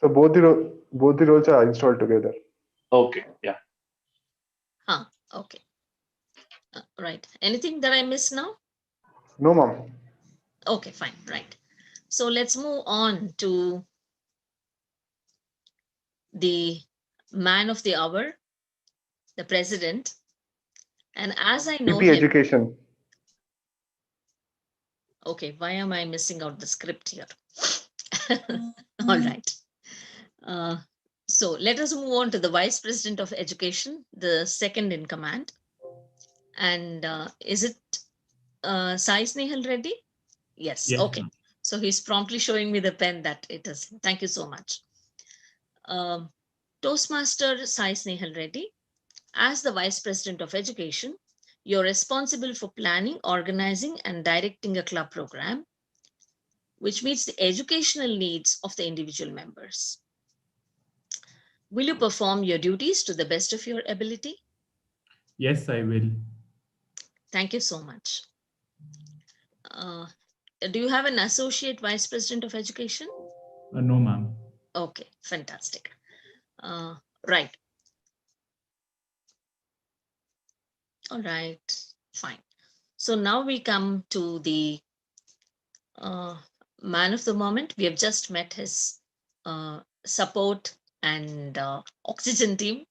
So both the roles are installed together. Okay, yeah. Okay. Right. Anything that I missed now? No, ma'am. Okay, fine. Right. So let's move on to the man of the hour, the president. And as I know VP him, Education. okay, why am I missing out the script here? All right. So let us move on to the Vice President of Education, the second in command. And is it Sai Snehal Reddy? Yes. Okay. So he's promptly showing me the pen that it is. Thank you so much. Toastmaster Sai Snehal Reddy, as the Vice President of Education, you're responsible for planning, organizing, and directing a club program which meets the educational needs of the individual members. Will you perform your duties to the best of your ability? Yes, I will. Thank you so much. Do you have an Associate Vice President of Education? No, ma'am. Okay, fantastic. Right. All right, fine. So now we come to the man of the moment. We have just met his support and oxygen team,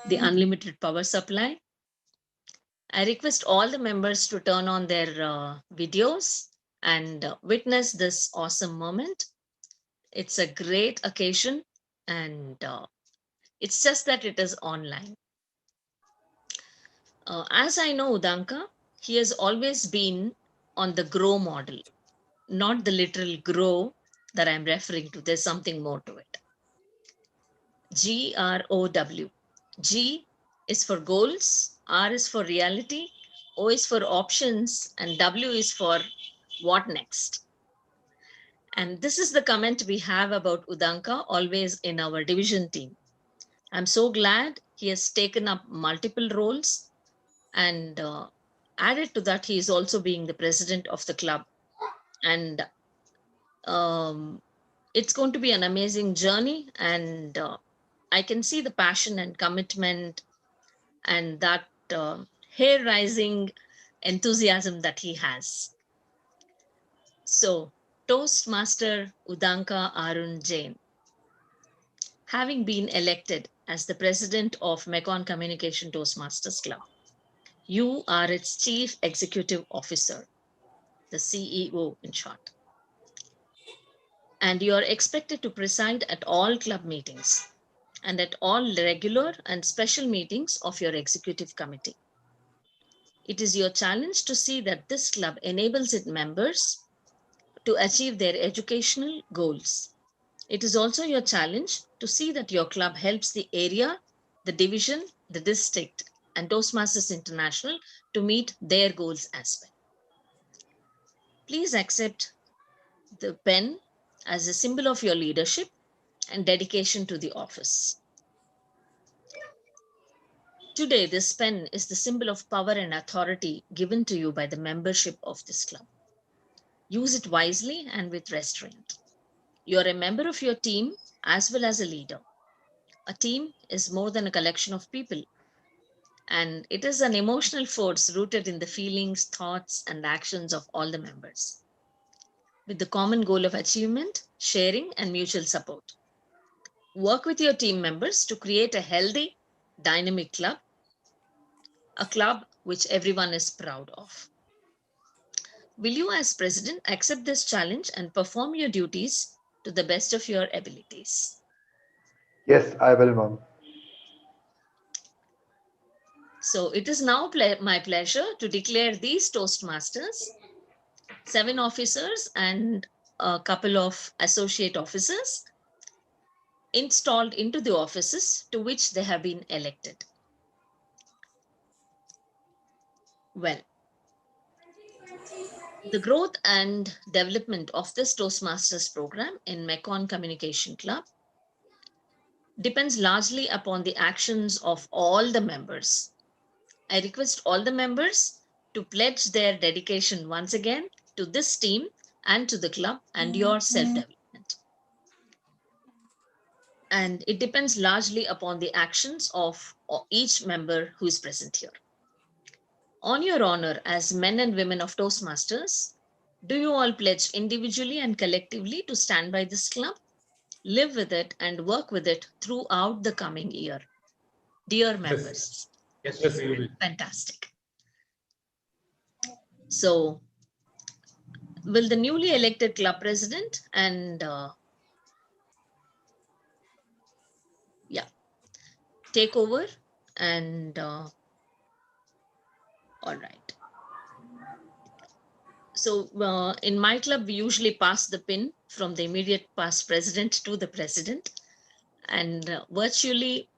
the unlimited power supply. I request all the members to turn on their videos and witness this awesome moment. It's a great occasion, and it's just that it is online. As I know Udanka, he has always been on the grow model, not the literal grow that I'm referring to. There's something more to it. GROW. G is for goals, R is for reality, O is for options, and W is for what next. And this is the comment we have about Udanka always in our division team. I'm so glad he has taken up multiple roles, and added to that, he is also being the president of the club. And it's going to be an amazing journey, and I can see the passion and commitment and that hair rising enthusiasm that he has. So, Toastmaster Udanka Arun Jain, having been elected as the president of Mekong Communication Toastmasters Club, you are its chief executive officer, the CEO in short. And you are expected to preside at all club meetings and at all regular and special meetings of your executive committee. It is your challenge to see that this club enables its members to achieve their educational goals. It is also your challenge to see that your club helps the area, the division, the district, and Toastmasters International to meet their goals as well. Please accept the pen as a symbol of your leadership and dedication to the office. Today, this pen is the symbol of power and authority given to you by the membership of this club. Use it wisely and with restraint. You are a member of your team as well as a leader. A team is more than a collection of people, and it is an emotional force rooted in the feelings, thoughts, and actions of all the members, with the common goal of achievement, sharing, and mutual support. Work with your team members to create a healthy, dynamic club, a club which everyone is proud of. Will you, as president, accept this challenge and perform your duties to the best of your abilities? Yes, I will, ma'am. So it is now my pleasure to declare these Toastmasters, 7 officers and a couple of associate officers, installed into the offices to which they have been elected. Well, the growth and development of this Toastmasters program in Mekong Communication Club depends largely upon the actions of all the members. I request all the members to pledge their dedication once again to this team and to the club and your self-development. And it depends largely upon the actions of each member who is present here. On your honor as men and women of Toastmasters, do you all pledge individually and collectively to stand by this club, live with it, and work with it throughout the coming year? Dear members. Yes, Yes, we will. Fantastic. So, will the newly elected club president and take over and all right. So in my club, we usually pass the pin from the immediate past president to the president, and virtually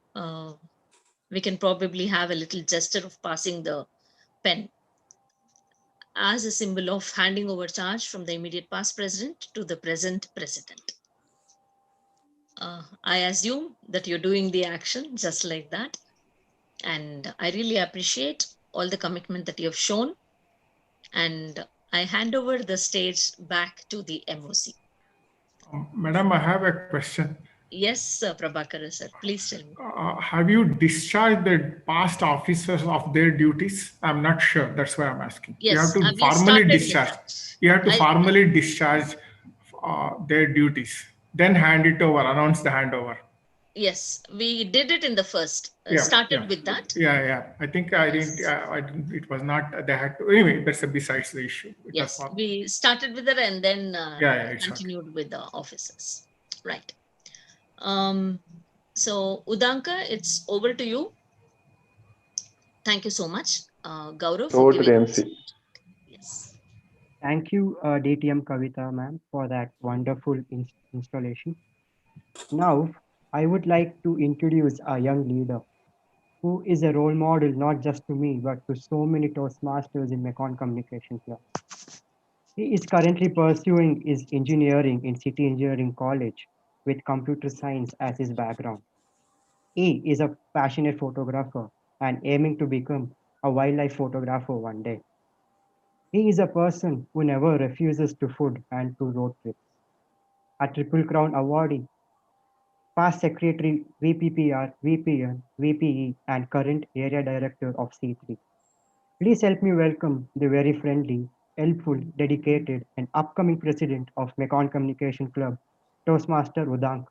we can probably have a little gesture of passing the pen as a symbol of handing over charge from the immediate past president to the present president. I assume that you're doing the action just like that. And I really appreciate all the commitment that you have shown. And I hand over the stage back to the MOC. Madam, I have a question. Yes, Prabhakar sir, please tell me. Have you discharged the past officers of their duties? I'm not sure. That's why I'm asking. Yes, you have to we formally started with discharge. that. You have to formally discharge their duties. Then hand it over, announce the handover. Yes, we did it in the first. Yeah, Started with that. Yeah. I think I didn't. It was not. They had to. Anyway, that's besides the issue. Yes, we started with it and then it's continued with the officers. Right. So Udanka, it's over to you. Thank you so much, Gaurav, for Over to the giving. MC. Yes. Thank you, DTM Kavita ma'am, for that wonderful installation. Now, I would like to introduce a young leader who is a role model not just to me but to so many Toastmasters in Mekong Communication Club. He is currently pursuing his engineering in City Engineering College with computer science as his background. He is a passionate photographer and aiming to become a wildlife photographer one day. He is a person who never refuses to food and to road trips. A Triple Crown awardee, past secretary VPPR, VPN, VPE, and current area director of C3. Please help me welcome the very friendly, helpful, dedicated, and upcoming president of Mekong Communication Club, Toastmaster Udank.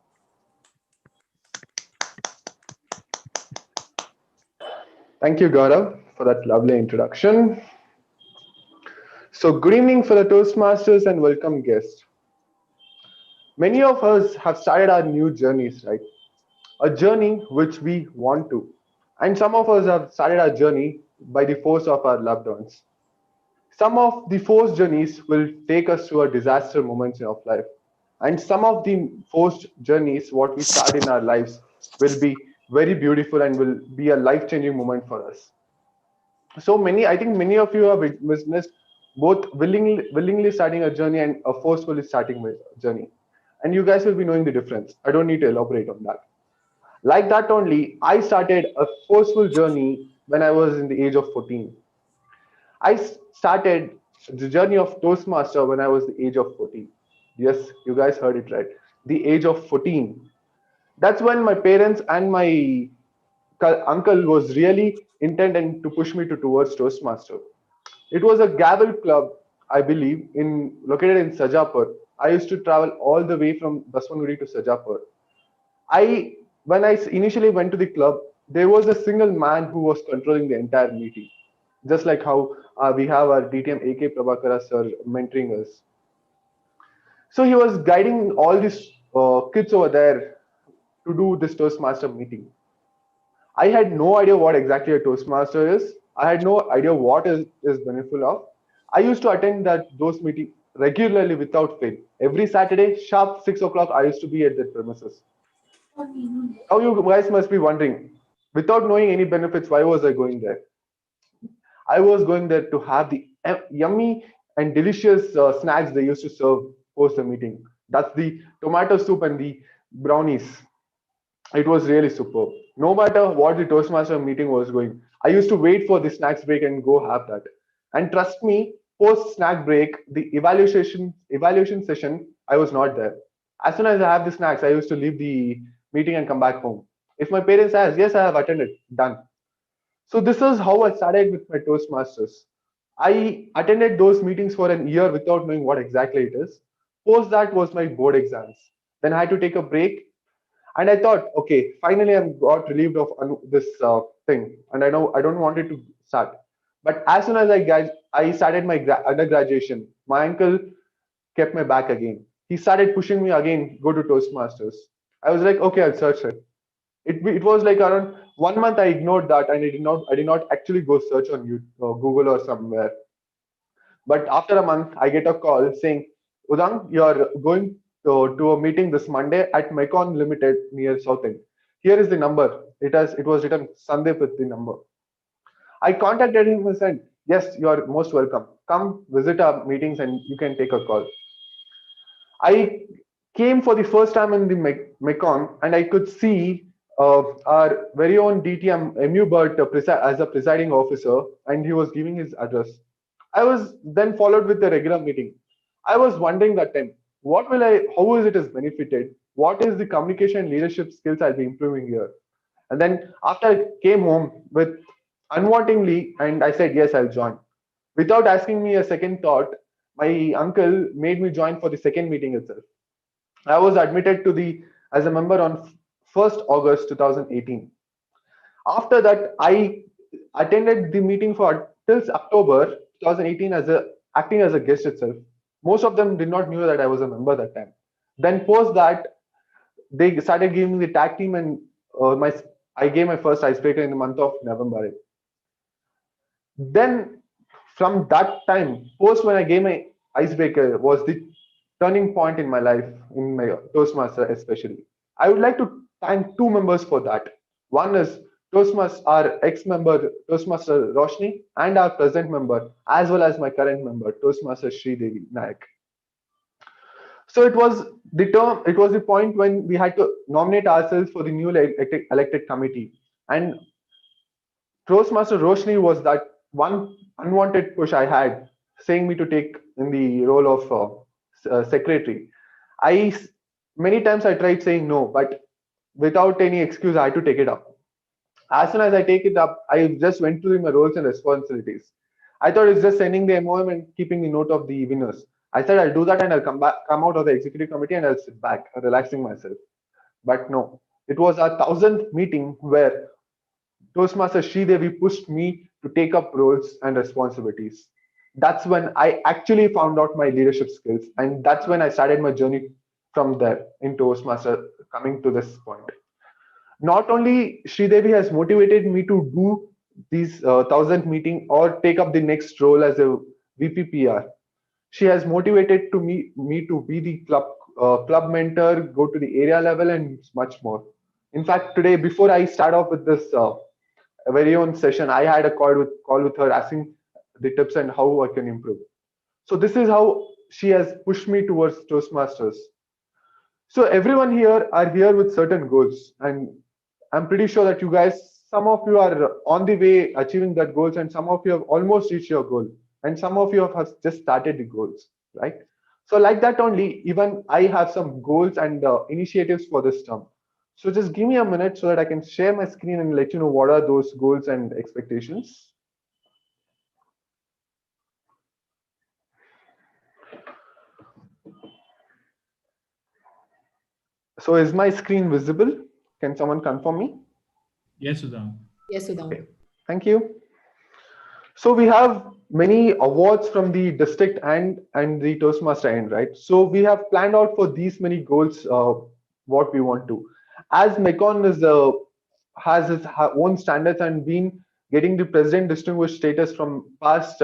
Thank you, Gaurav, for that lovely introduction. So, good evening, fellow Toastmasters, and welcome guests. Many of us have started our new journeys, right? A journey which we want to. And some of us have started our journey by the force of our loved ones. Some of the forced journeys will take us to a disaster moments of life. And some of the forced journeys, what we start in our lives, will be very beautiful and will be a life-changing moment for us. So many, I think many of you have witnessed both willingly starting a journey and a forcefully starting a journey. And you guys will be knowing the difference. I don't need to elaborate on that. Like that only, I started a forceful journey when I was in the age of 14. I started the journey of Toastmaster when I was the age of 14. Yes, you guys heard it right. The age of 14. That's when my parents and my uncle was really intending to push me towards Toastmaster. It was a gavel club, I believe, located in Sajapur. I used to travel all the way from Baswangudi to Sajapur. When I initially went to the club, there was a single man who was controlling the entire meeting, just like how we have our DTM AK Prabhakara sir mentoring us. So he was guiding all these kids over there to do this Toastmaster meeting. I had no idea what exactly a Toastmaster is. I had no idea what is beneficial of. I used to attend those meetings regularly without fail. Every Saturday, sharp 6 o'clock, I used to be at that premises. Now you guys must be wondering, without knowing any benefits, why was I going there? I was going there to have the yummy and delicious snacks they used to serve post the meeting. That's the tomato soup and the brownies. It was really superb. No matter what the Toastmaster meeting was going, I used to wait for the snacks break and go have that. And trust me, post snack break, the evaluation session, I was not there. As soon as I have the snacks, I used to leave the meeting and come back home. If my parents ask, yes, I have attended, done. So this is how I started with my Toastmasters. I attended those meetings for an year without knowing what exactly it is. Post that was my board exams. Then I had to take a break, and I thought, okay, finally I'm got relieved of this thing, and I don't want it to start. But as soon as I started my undergraduation, my uncle kept me back again. He started pushing me again, go to Toastmasters. I was like, okay, I'll search it. It was like around 1 month I ignored that, and I did not actually go search on YouTube, Google or somewhere. But after a month, I get a call saying, Udang, you're going to a meeting this Monday at Mekong Limited near South End. Here is the number. It was written Sandeep with the number. I contacted him and said, yes, you are most welcome. Come visit our meetings and you can take a call. I came for the first time in the Mekong, and I could see our very own DTM MU Bert as a presiding officer, and he was giving his address. I was then followed with the regular meeting. I was wondering that time, how is it is benefited? What is the communication and leadership skills I'll be improving here? And then after I came home with unwantingly, and I said, yes, I'll join. Without asking me a second thought, my uncle made me join for the second meeting itself. I was admitted as a member on 1st August 2018. After that, I attended the meeting for till October 2018 acting as a guest itself. Most of them did not know that I was a member that time. Then post that, they started giving me the tag team, and I gave my first icebreaker in the month of November. Then from that time, post when I gave my icebreaker was the turning point in my life, in my Toastmaster especially. I would like to thank two members for that. One is Toastmaster, our ex-member Toastmaster Roshni, and our present member, as well as my current member, Toastmaster Sridevi Nayak. So it was the point when we had to nominate ourselves for the newly elected committee. And Toastmaster Roshni was that one unwanted push I had, saying me to take in the role of secretary. Many times I tried saying no, but without any excuse, I had to take it up. As soon as I take it up, I just went through my roles and responsibilities. I thought it's just sending the MOM and keeping the note of the winners. I said I'll do that and I'll come out of the executive committee and I'll sit back, relaxing myself. But no, it was our 1000th meeting where Toastmaster Sridevi pushed me to take up roles and responsibilities. That's when I actually found out my leadership skills, and that's when I started my journey from there in Toastmaster, coming to this point. Not only Sridevi has motivated me to do these 1000th meeting or take up the next role as a VPPR, she has motivated me to be the club mentor, go to the area level, and much more. In fact, today, before I start off with this very own session, I had a call with her asking the tips and how I can improve. So this is how she has pushed me towards Toastmasters. So everyone here are here with certain goals, and I'm pretty sure that you guys, some of you are on the way achieving that goals, and some of you have almost reached your goal, and some of you have just started the goals, right? So like that only, even I have some goals and initiatives for this term. So just give me a minute so that I can share my screen and let you know what are those goals and expectations. So is my screen visible? Can someone confirm me? Yes, Sudham. Yes, Sudham. Okay. Thank you. So we have many awards from the district and the Toastmaster end, right? So we have planned out for these many goals what we want to. As Mekong has its own standards and been getting the president distinguished status from past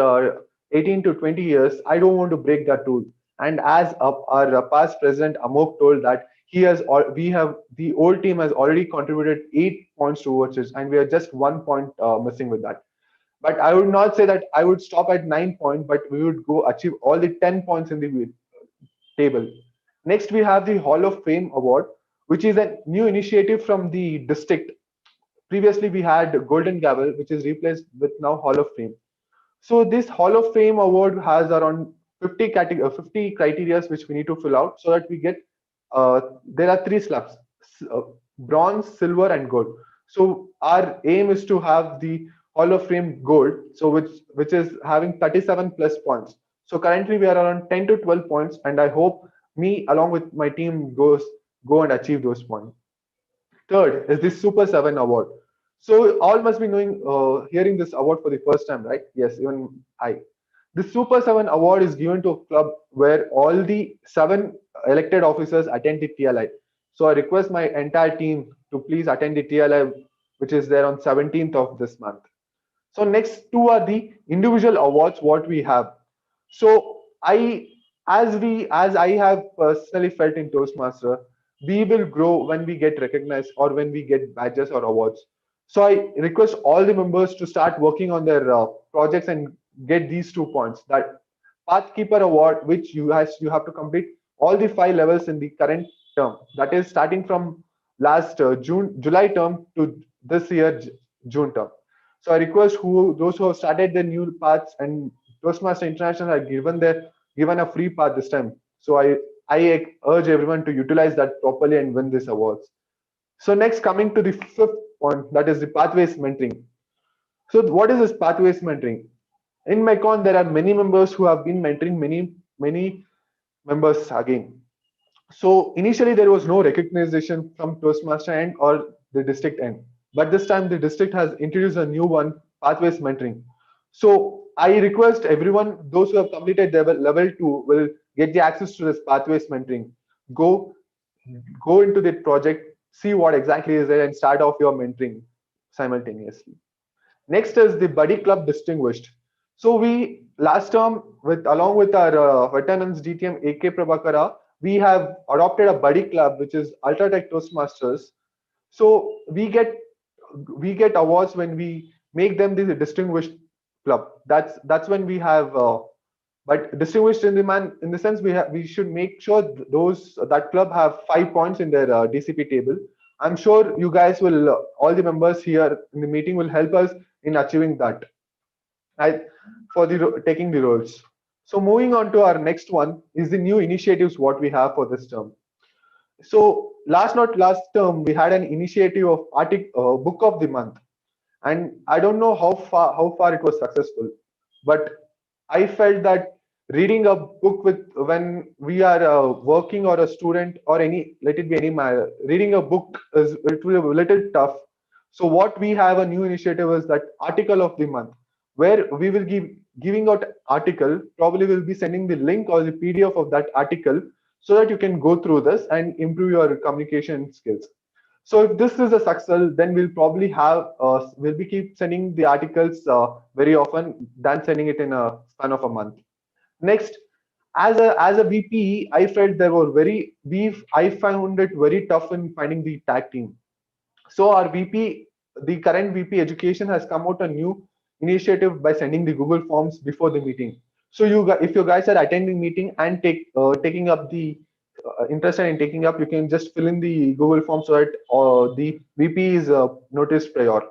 18 to 20 years, I don't want to break that rule. And as our past president Amok told that the old team has already contributed 8 points towards it, and we are just 1 point missing with that. But I would not say that I would stop at 9 points, but we would go achieve all the 10 points in the table. Next, we have the Hall of Fame Award, which is a new initiative from the district. Previously, we had Golden Gavel, which is replaced with now Hall of Fame. So this Hall of Fame award has around 50 criteria which we need to fill out so that we get, there are 3 slabs, bronze, silver, and gold. So our aim is to have the Hall of Fame gold, so which is having 37 plus points. So currently we are around 10 to 12 points, and I hope me along with my team go and achieve those points. Third is the Super 7 award. So all must be hearing this award for the first time, right? Yes, even I. The Super 7 award is given to a club where all the 7 elected officers attend the TLI. So I request my entire team to please attend the TLI, which is there on 17th of this month. So next 2 are the individual awards what we have. So as I have personally felt in Toastmaster, we will grow when we get recognized or when we get badges or awards. So I request all the members to start working on their projects and get these 2 points. That Pathkeeper Award, which you have to complete all the 5 levels in the current term. That is starting from last July term to this year June term. So I request those who have started their new paths, and Toastmaster International are given a free path this time. So I urge everyone to utilize that properly and win these awards. So next, coming to the 5th point, that is the pathways mentoring. So what is this pathways mentoring? In Mekong, there are many members who have been mentoring many members again. So initially there was no recognition from Toastmaster end or the district end, but this time the district has introduced a new one, pathways mentoring. So I request everyone, those who have completed level 2 will get the access to this pathways mentoring. Go go into the project, see what exactly is there, and start off your mentoring simultaneously. Next is the buddy club distinguished. So we last term, with along with our veterans DTM AK Prabhakara, we have adopted a buddy club which is Ultra Tech Toastmasters. So we get awards when we make them the distinguished club. That's when we have but distinguished in the sense we should make sure those that club have 5 points in their DCP table. I'm sure you guys will all the members here in the meeting will help us in achieving that. I, for taking the roles. So moving on to our next one is the new initiatives what we have for this term. So not last term we had an initiative of book of the month, and I don't know how far it was successful, but I felt that reading a book with when we are working or a student or any let it be any matter, reading a book is it will be a little tough. So what we have a new initiative is that article of the month, where we will giving out article. Probably we'll be sending the link or the PDF of that article so that you can go through this and improve your communication skills. So if this is a success, then we'll probably have we'll be keep sending the articles very often than sending it in a span of a month. Next, as a VP, I felt there were I found it very tough in finding the tag team. So our VP, the current VP Education, has come out a new initiative by sending the Google Forms before the meeting. So if you guys are attending meeting and taking up the interested in taking up, you can just fill in the Google Form so that the VP is noticed prior.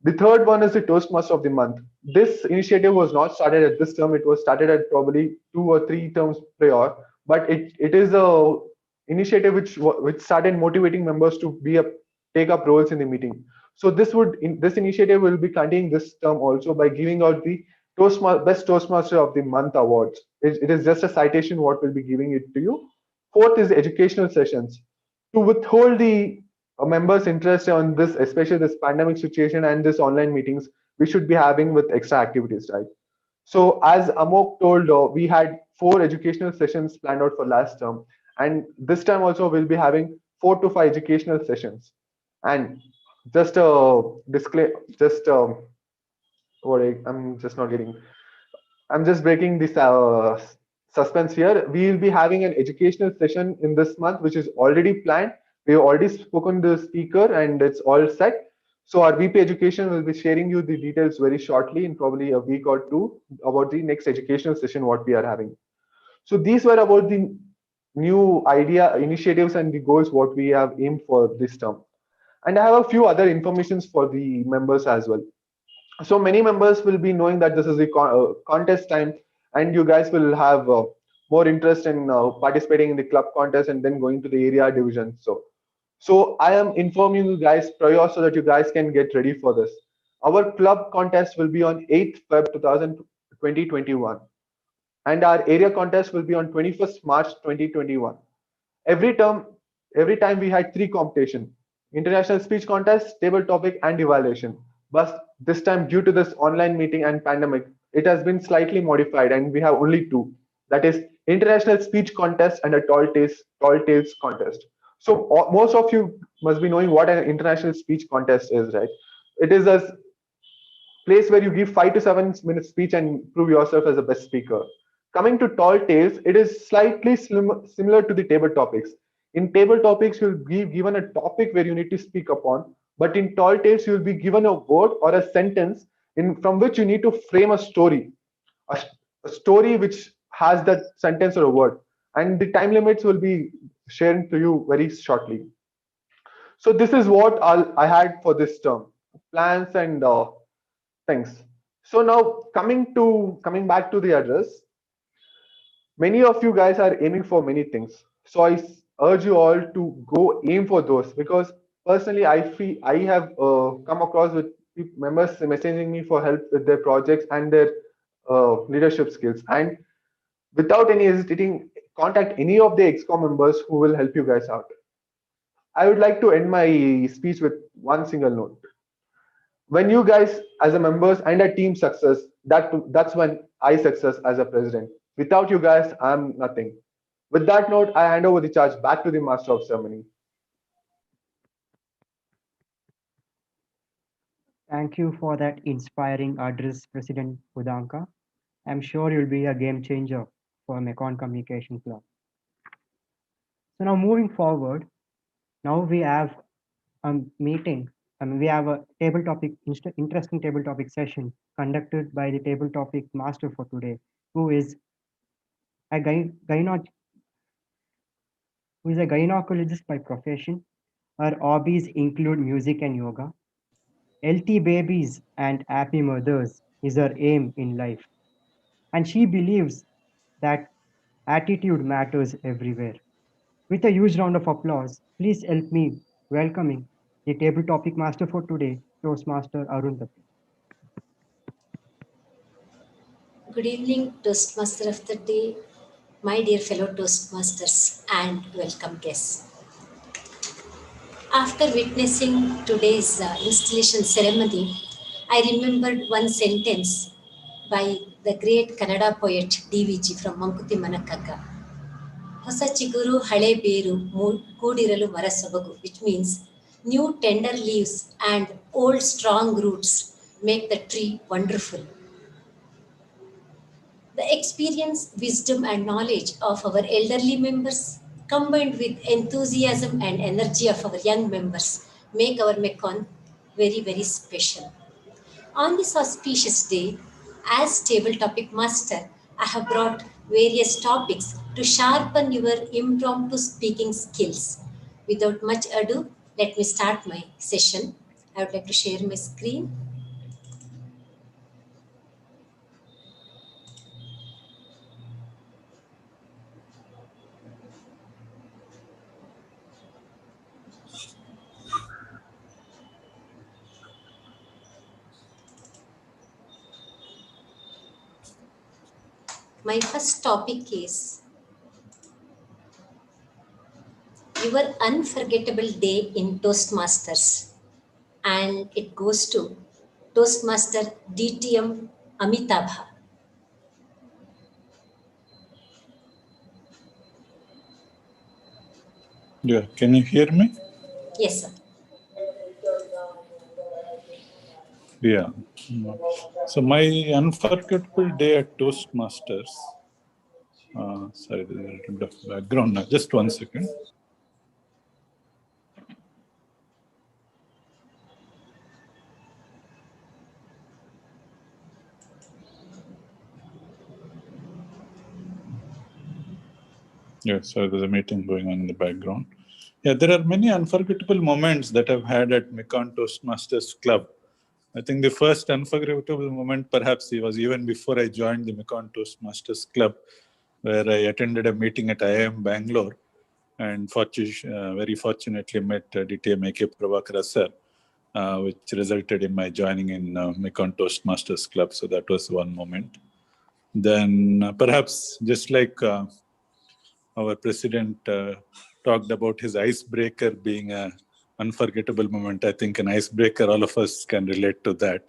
The third one is the Toastmaster of the month. This initiative was not started at this term. It was started at probably 2 or 3 terms prior, but it is a initiative which started motivating members to take up roles in the meeting. So this initiative will be continuing this term also by giving out the Best Toastmaster of the Month awards. It is just a citation what will be giving it to you. Fourth is educational sessions. To withhold the members' interest on this, especially this pandemic situation and this online meetings, we should be having with extra activities, right? So as Amok told, we had 4 educational sessions planned out for last term, and this time also we'll be having 4 to 5 educational sessions. And just display, just I'm just not getting. I'm just breaking this suspense here. We will be having an educational session in this month, which is already planned. We have already spoken to the speaker and it's all set. So our VP Education will be sharing you the details very shortly in probably a week or two about the next educational session what we are having. So these were about the new idea, initiatives and the goals what we have aimed for this term. And I have a few other informations for the members as well. So many members will be knowing that this is a contest time, and you guys will have more interest in participating in the club contest and then going to the area division. So I am informing you guys prior so that you guys can get ready for this. Our club contest will be on 8th Feb 2021, and our area contest will be on 21st March 2021. Every term, every time we had 3 competition: international speech contest, table topic, and evaluation. But this time, due to this online meeting and pandemic, it has been slightly modified, and we have only 2. That is international speech contest and a tall tales contest. So most of you must be knowing what an international speech contest is, right? It is a place where you give 5 to 7 minute speech and prove yourself as a best speaker. Coming to tall tales, it is slightly similar to the table topics. In table topics, you'll be given a topic where you need to speak upon, but in tall tales, you'll be given a word or a sentence from which you need to frame a story, a story which has that sentence or a word, and the time limits will be shared to you very shortly. So this is what I had for this term, plans and things. So now coming back to the address, many of you guys are aiming for many things. So I urge you all to go aim for those, because personally I feel I have come across with members messaging me for help with their projects and their leadership skills. And without any hesitating, contact any of the XCOM members who will help you guys out. I would like to end my speech with one single note. When you guys as a members and a team success, that's when I success as a president. Without you guys, I'm nothing. With that note, I hand over the charge back to the Master of Ceremony. Thank you for that inspiring address, President Udanka. I'm sure you'll be a game changer for Mekong Communication Club. So now moving forward, now we have a meeting. We have a table topic, interesting table topic session conducted by the table topic master for today, who is a gynecologist by profession. Her hobbies include music and yoga. Healthy babies and happy mothers is her aim in life. And she believes that attitude matters everywhere. With a huge round of applause, please help me welcoming the table topic master for today, Toastmaster Arundhati. Good evening, Toastmaster of the day, my dear fellow Toastmasters, and welcome guests. After witnessing today's installation ceremony, I remembered one sentence by the great Kannada poet DVG from Mankuti Manakagga. ಹೊಸ ಚಿಗುರು ಹಳೆ ಬೇರು ಕೂಡಿರಲು ಮರ ಸೊಬಗು, which means new tender leaves and old strong roots make the tree wonderful. The experience, wisdom and knowledge of our elderly members combined with enthusiasm and energy of our young members make our Mekong very, very special. On this auspicious day, as table topic master, I have brought various topics to sharpen your impromptu speaking skills. Without much ado, let me start my session. I would like to share my screen. My first topic is your unforgettable day in Toastmasters, and it goes to Toastmaster DTM Amitabha. Yeah, can you hear me? Yes, sir. Yeah. So my unforgettable day at Toastmasters. Sorry, there's a little bit of background now. Just 1 second. Yeah, so there's a meeting going on in the background. Yeah, there are many unforgettable moments that I've had at Mekong Toastmasters Club. I think the first unforgettable moment perhaps was even before I joined the Mekong Toastmasters Club, where I attended a meeting at IIM Bangalore and very fortunately met DTM AK Prabhakara sir, which resulted in my joining in Mekong Toastmasters Club. So that was one moment. Then perhaps just like our president talked about his icebreaker being an unforgettable moment. I think an icebreaker, all of us can relate to that.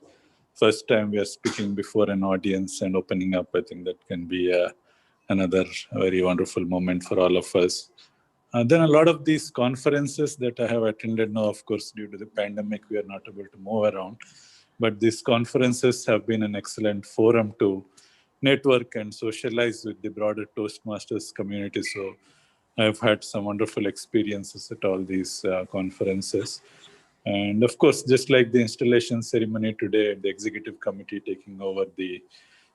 First time we are speaking before an audience and opening up, I think that can be another very wonderful moment for all of us. Then a lot of these conferences that I have attended now, of course, due to the pandemic, we are not able to move around. But these conferences have been an excellent forum to network and socialize with the broader Toastmasters community. So I've had some wonderful experiences at all these conferences. And of course, just like the installation ceremony today, the executive committee taking over the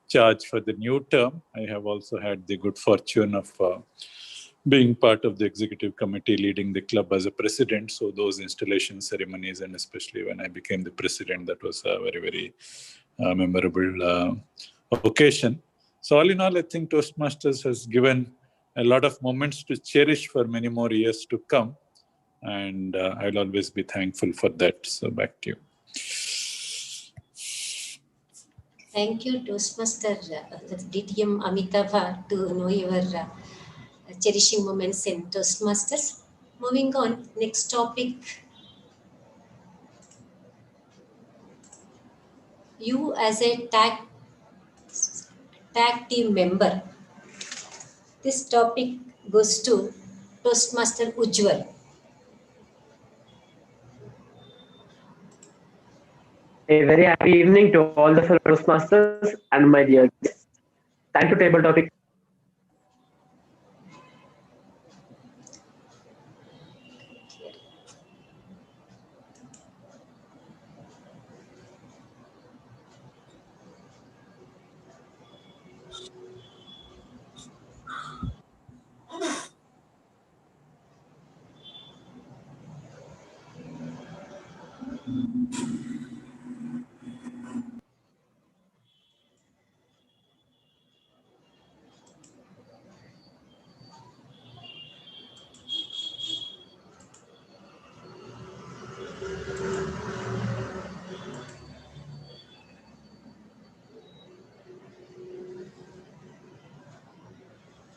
charge for the new term, I have also had the good fortune of being part of the executive committee, leading the club as a president. So those installation ceremonies, and especially when I became the president, that was a very, very memorable occasion. So all in all, I think Toastmasters has given a lot of moments to cherish for many more years to come. And I'll always be thankful for that. So back to you. Thank you, Toastmaster DTM Amitabha, to know your cherishing moments in Toastmasters. Moving on, next topic. You as a tag team member. This topic goes to Toastmaster Ujjwal. A very happy evening to all the fellow Toastmasters and my dear guests. Thank you, Table Topic.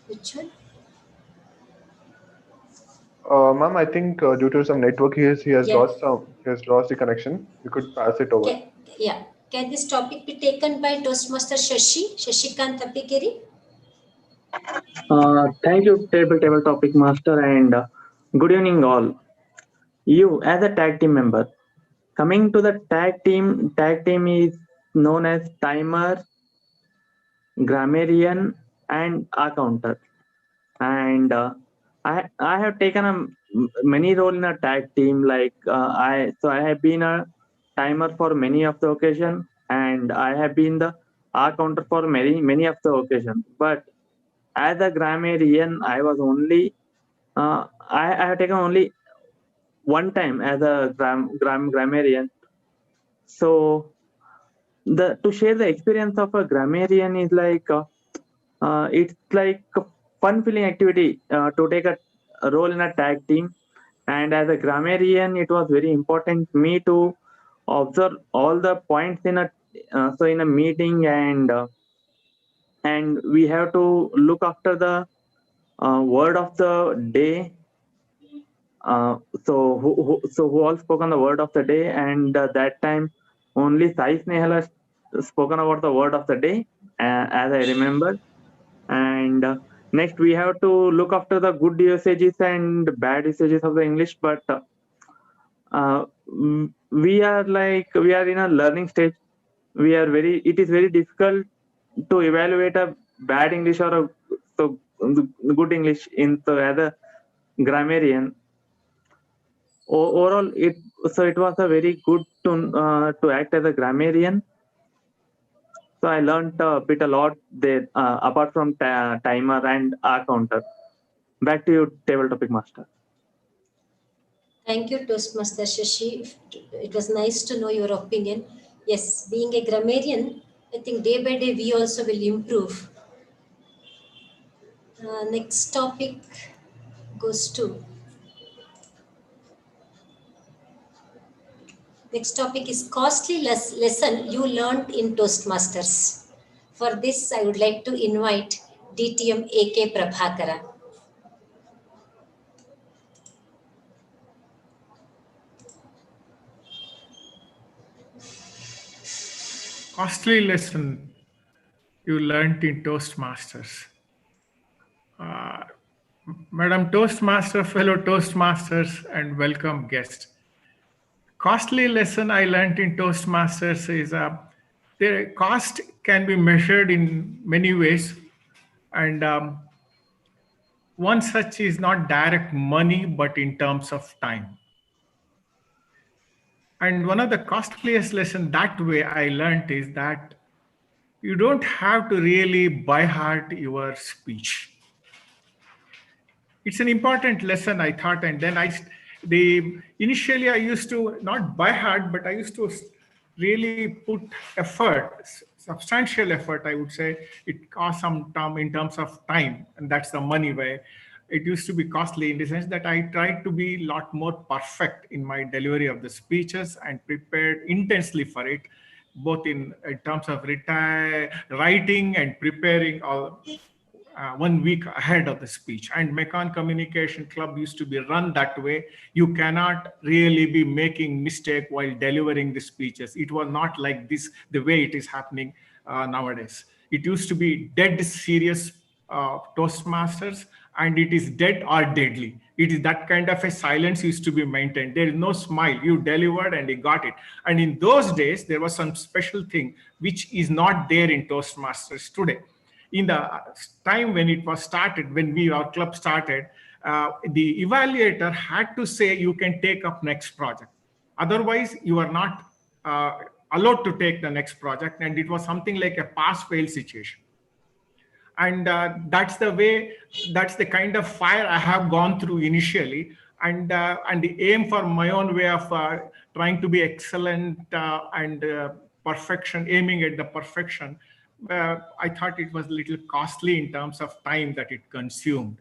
Ujjwal? Ma'am, I think due to some network issues, he has Yeah. lost the connection. You could pass it over. Yeah. Can this topic be taken by Toastmaster Shashikant Appikeri? Thank you, Table Topic Master, and good evening, all. You, as a tag team member, coming to the tag team is known as timer, grammarian, and accountant. And I have taken many role in a tag team. Like I have been a timer for many of the occasion, and I have been the accountant for many of the occasion. But as a grammarian, I was only I have taken only one time as a grammarian. So to share the experience of a grammarian is like it's like a fun feeling activity to take a role in a tag team. And as a grammarian, it was very important me to observe all the points in a meeting, and we have to look after the word of the day. Who all spoke on the word of the day, and that time only Sai Snehal has spoken about the word of the day, as I remember. And next we have to look after the good usages and bad usages of the English. But we are in a learning stage. It is very difficult to evaluate a bad English or a good English as a grammarian. Overall, it was a very good to act as a grammarian. So I learned a lot there, apart from timer and counter. Back to you, Table Topic Master. Thank you, Toastmaster Shashi. It was nice to know your opinion. Yes, being a grammarian, I think day by day we also will improve. Next topic goes to. Next topic is costly lesson you learned in Toastmasters. For this, I would like to invite DTM AK Prabhakara. Costly lesson you learned in Toastmasters. Madam Toastmaster, fellow Toastmasters, and welcome guest. Costly lesson I learned in Toastmasters is the cost can be measured in many ways, and one such is not direct money, but in terms of time. And one of the costliest lessons that way I learned is that you don't have to really by heart your speech. It's an important lesson, I thought, and then initially I used to not by heart, but I used to really put effort, substantial effort, I would say. It cost some time in terms of time, and that's the money way. It used to be costly in the sense that I tried to be a lot more perfect in my delivery of the speeches and prepared intensely for it, both in terms of writing and preparing all. 1 week ahead of the speech. And Mekong Communication Club used to be run that way. You cannot really be making mistake while delivering the speeches. It was not like this, the way it is happening nowadays. It used to be dead serious Toastmasters, and it is dead or deadly. It is that kind of a silence used to be maintained. There is no smile. You delivered and you got it. And in those days, there was some special thing which is not there in Toastmasters today. In the time when it was started, when our club started, the evaluator had to say you can take up next project. Otherwise, you are not allowed to take the next project. And it was something like a pass-fail situation. And that's the kind of fire I have gone through initially, and the aim for my own way of trying to be excellent and perfection, aiming at the perfection. I thought it was a little costly in terms of time that it consumed.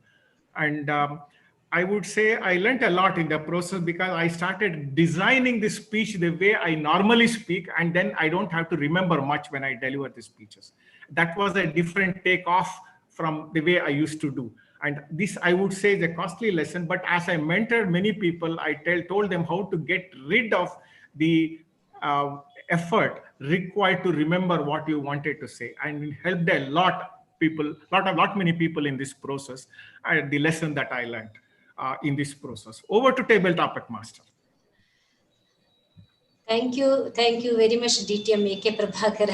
And I would say I learned a lot in the process, because I started designing the speech the way I normally speak, and then I don't have to remember much when I deliver the speeches. That was a different take off from the way I used to do. And this, I would say, is a costly lesson. But as I mentored many people, I told them how to get rid of the effort required to remember what you wanted to say, and it helped a many people in this process. And the lesson that I learned in this process. Over to Table Topic Master. Thank you very much, DTM AK Prabhakar.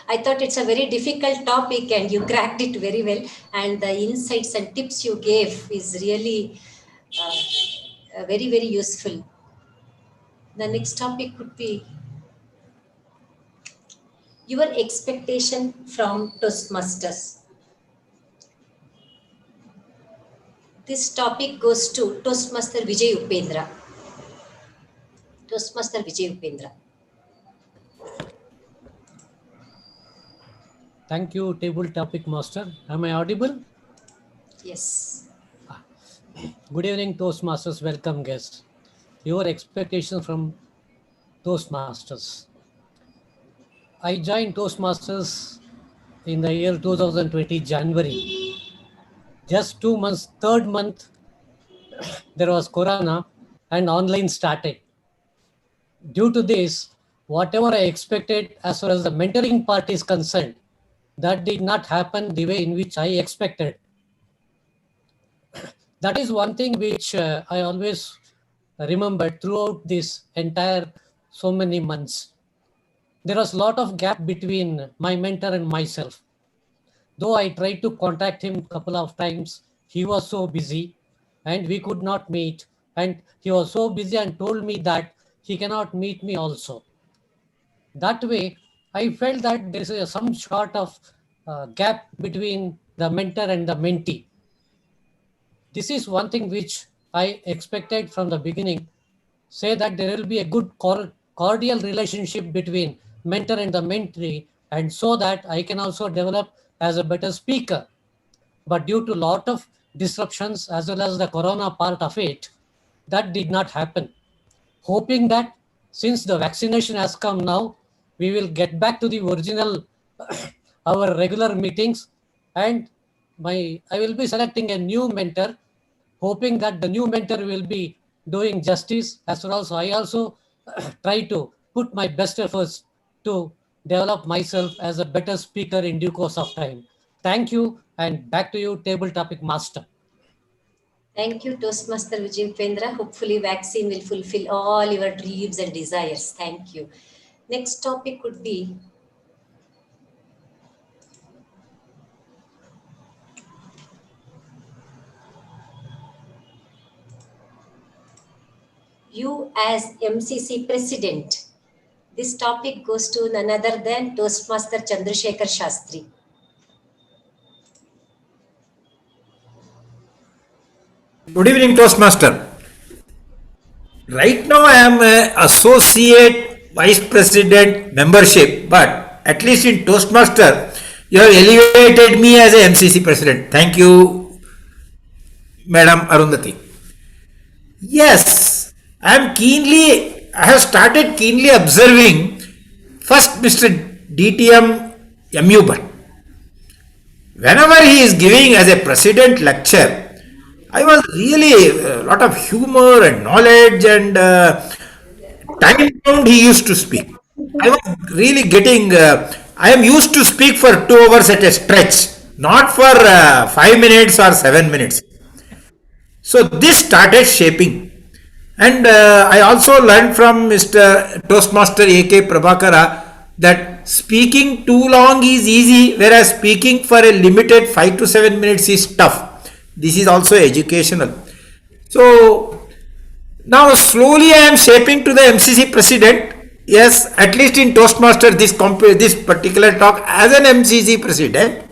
I thought it's a very difficult topic and you cracked it very well. And the insights and tips you gave is really very, very useful. The next topic could be your expectation from Toastmasters. This topic goes to Toastmaster Vijay Upendra. Toastmaster Vijay Upendra. Thank you, Table Topic Master. Am I audible? Yes. Good evening, Toastmasters. Welcome, guests. Your expectations from Toastmasters. I joined Toastmasters in the year 2020, January. Just 2 months, third month, there was Corona and online started. Due to this, whatever I expected as far as the mentoring part is concerned, that did not happen the way in which I expected. That is one thing which I always remembered throughout this entire so many months. There was a lot of gap between my mentor and myself. Though I tried to contact him a couple of times, he was so busy and we could not meet. And he was so busy and told me that he cannot meet me also. That way, I felt that there is some sort of gap between the mentor and the mentee. This is one thing which I expected from the beginning. Say that there will be a good cordial relationship between mentor and the mentee, and so that I can also develop as a better speaker. But due to a lot of disruptions as well as the Corona part of it, that did not happen. Hoping that since the vaccination has come now, we will get back to the original, our regular meetings, and I will be selecting a new mentor, hoping that the new mentor will be doing justice, as well as I also try to put my best efforts to develop myself as a better speaker in due course of time. Thank you, and back to you, Table Topic Master. Thank you, Toastmaster Vijay Upendra. Hopefully, vaccine will fulfill all your dreams and desires. Thank you. Next topic could be you as MCC President. This topic goes to none other than Toastmaster Chandrasekhar Shastri. Good evening, Toastmaster. Right now I am an associate vice president membership, but at least in Toastmaster, you have elevated me as a MCC president. Thank you, Madam Arundhati. Yes, I have started keenly observing first Mr. DTM MU. Whenever he is giving as a president lecture, I was really a lot of humor and knowledge and time bound he used to speak. I was really getting, I am used to speak for 2 hours at a stretch, not for 5 minutes or 7 minutes. So this started shaping. And I also learned from Mr. Toastmaster A.K. Prabhakara that speaking too long is easy, whereas speaking for a limited 5 to 7 minutes is tough. This is also educational. So now slowly I am shaping to the MCC president. Yes, at least in Toastmaster, this particular talk as an MCC president.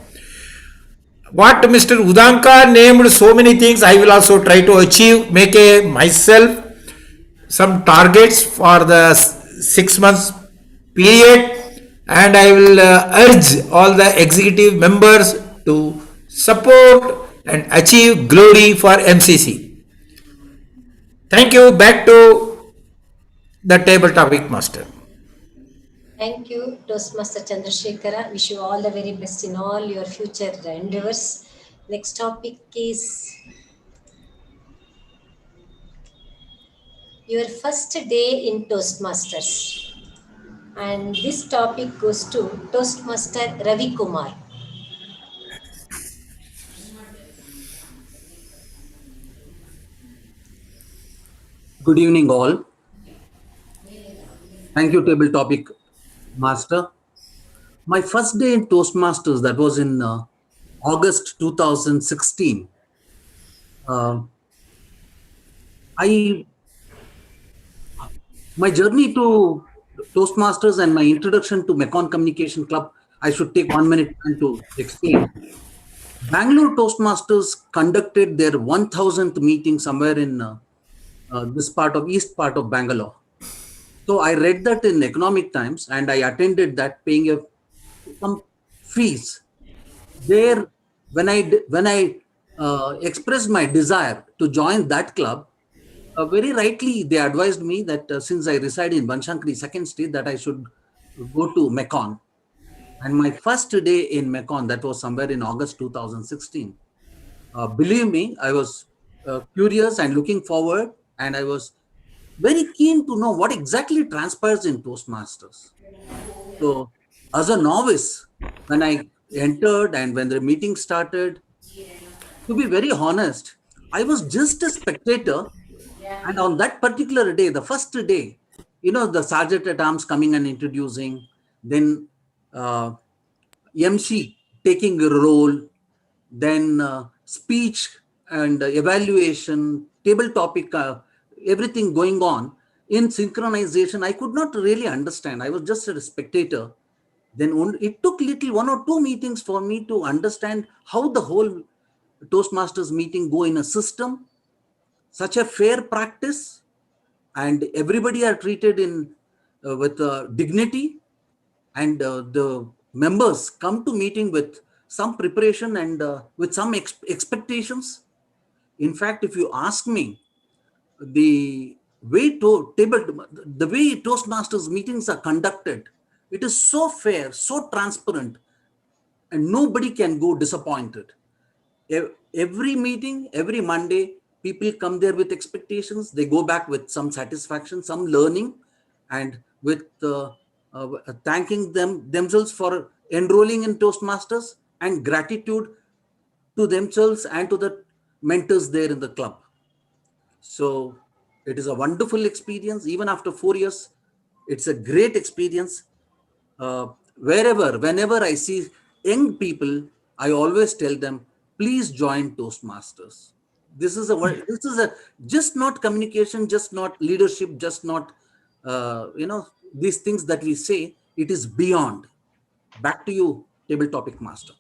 What Mr. Udanka named so many things, I will also try to achieve, make a myself some targets for the 6 months period, and I will urge all the executive members to support and achieve glory for MCC. Thank you. Back to the table topic master. Thank you, Toastmaster Chandrasekhara. Wish you all the very best in all your future endeavors. Next topic is your first day in Toastmasters. And this topic goes to Toastmaster Ravi Kumar. Good evening, all. Thank you, table topic master. My first day in Toastmasters, that was in August 2016. My journey to Toastmasters and my introduction to Mekong Communication Club, I should take 1 minute time to explain. Bangalore Toastmasters conducted their 1000th meeting somewhere in this east part of Bangalore. So I read that in Economic Times and I attended that, paying some fees. There, when I expressed my desire to join that club, very rightly they advised me that since I reside in Banshankari, second state, that I should go to Mekong. And my first day in Mekong, that was somewhere in August 2016. Believe me, I was curious and looking forward, and I was very keen to know what exactly transpires in Toastmasters. So, as a novice, when I entered and when the meeting started, to be very honest, I was just a spectator. And on that particular day, the first day, the sergeant at arms coming and introducing, then MC taking a role, then speech and evaluation, table topic, everything going on in synchronization. I could not really understand. I was just a spectator. Then it took 1 or 2 meetings for me to understand how the whole Toastmasters meeting go in a system, such a fair practice, and everybody are treated with dignity, and the members come to meeting with some preparation and with some expectations. In fact, if you ask me, the way Toastmasters meetings are conducted, it is so fair, so transparent, and nobody can go disappointed. Every meeting, every Monday, people come there with expectations. They go back with some satisfaction, some learning, and with thanking themselves for enrolling in Toastmasters, and gratitude to themselves and to the mentors there in the club. So it is a wonderful experience. Even after 4 years, it's a great experience. Whenever I see young people, I always tell them, please join Toastmasters. This is a just not communication, just not leadership, just not these things that we say. It is beyond. Back to you, table topic master.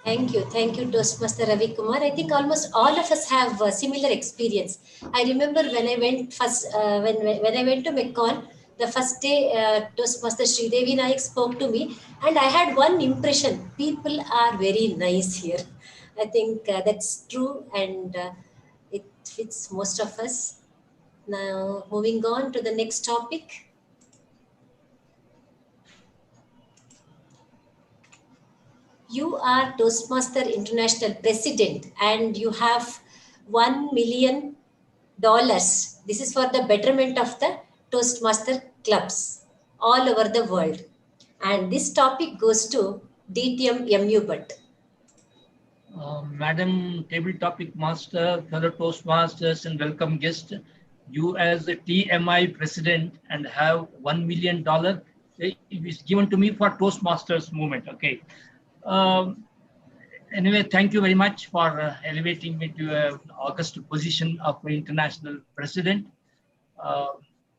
Thank you, Toastmaster Ravi Kumar. I think almost all of us have a similar experience. I remember when I went when I went to Mekong, the first day Toastmaster Sridevi Naik spoke to me, and I had one impression: people are very nice here. I think that's true, and it fits most of us. Now, moving on to the next topic. You are Toastmaster International President and you have $1 million. This is for the betterment of the Toastmaster clubs all over the world. And this topic goes to DTM MU Bhatt. Madam Table Topic Master, fellow Toastmasters, and welcome guest. You as the TMI president and have $1 million is given to me for Toastmasters movement. Okay. Um, anyway, thank you very much for elevating me to an august position of international president. Uh,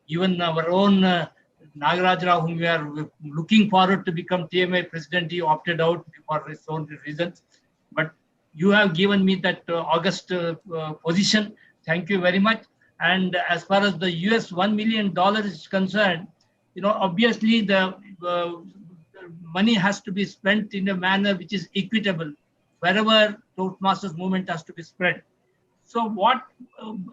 Even our own Nagaraj Rao, whom we are looking forward to become TMI president, he opted out for his own reasons. But you have given me that august position. Thank you very much. And as far as the US $1 million is concerned, obviously the money has to be spent in a manner which is equitable wherever Toastmasters movement has to be spread. So what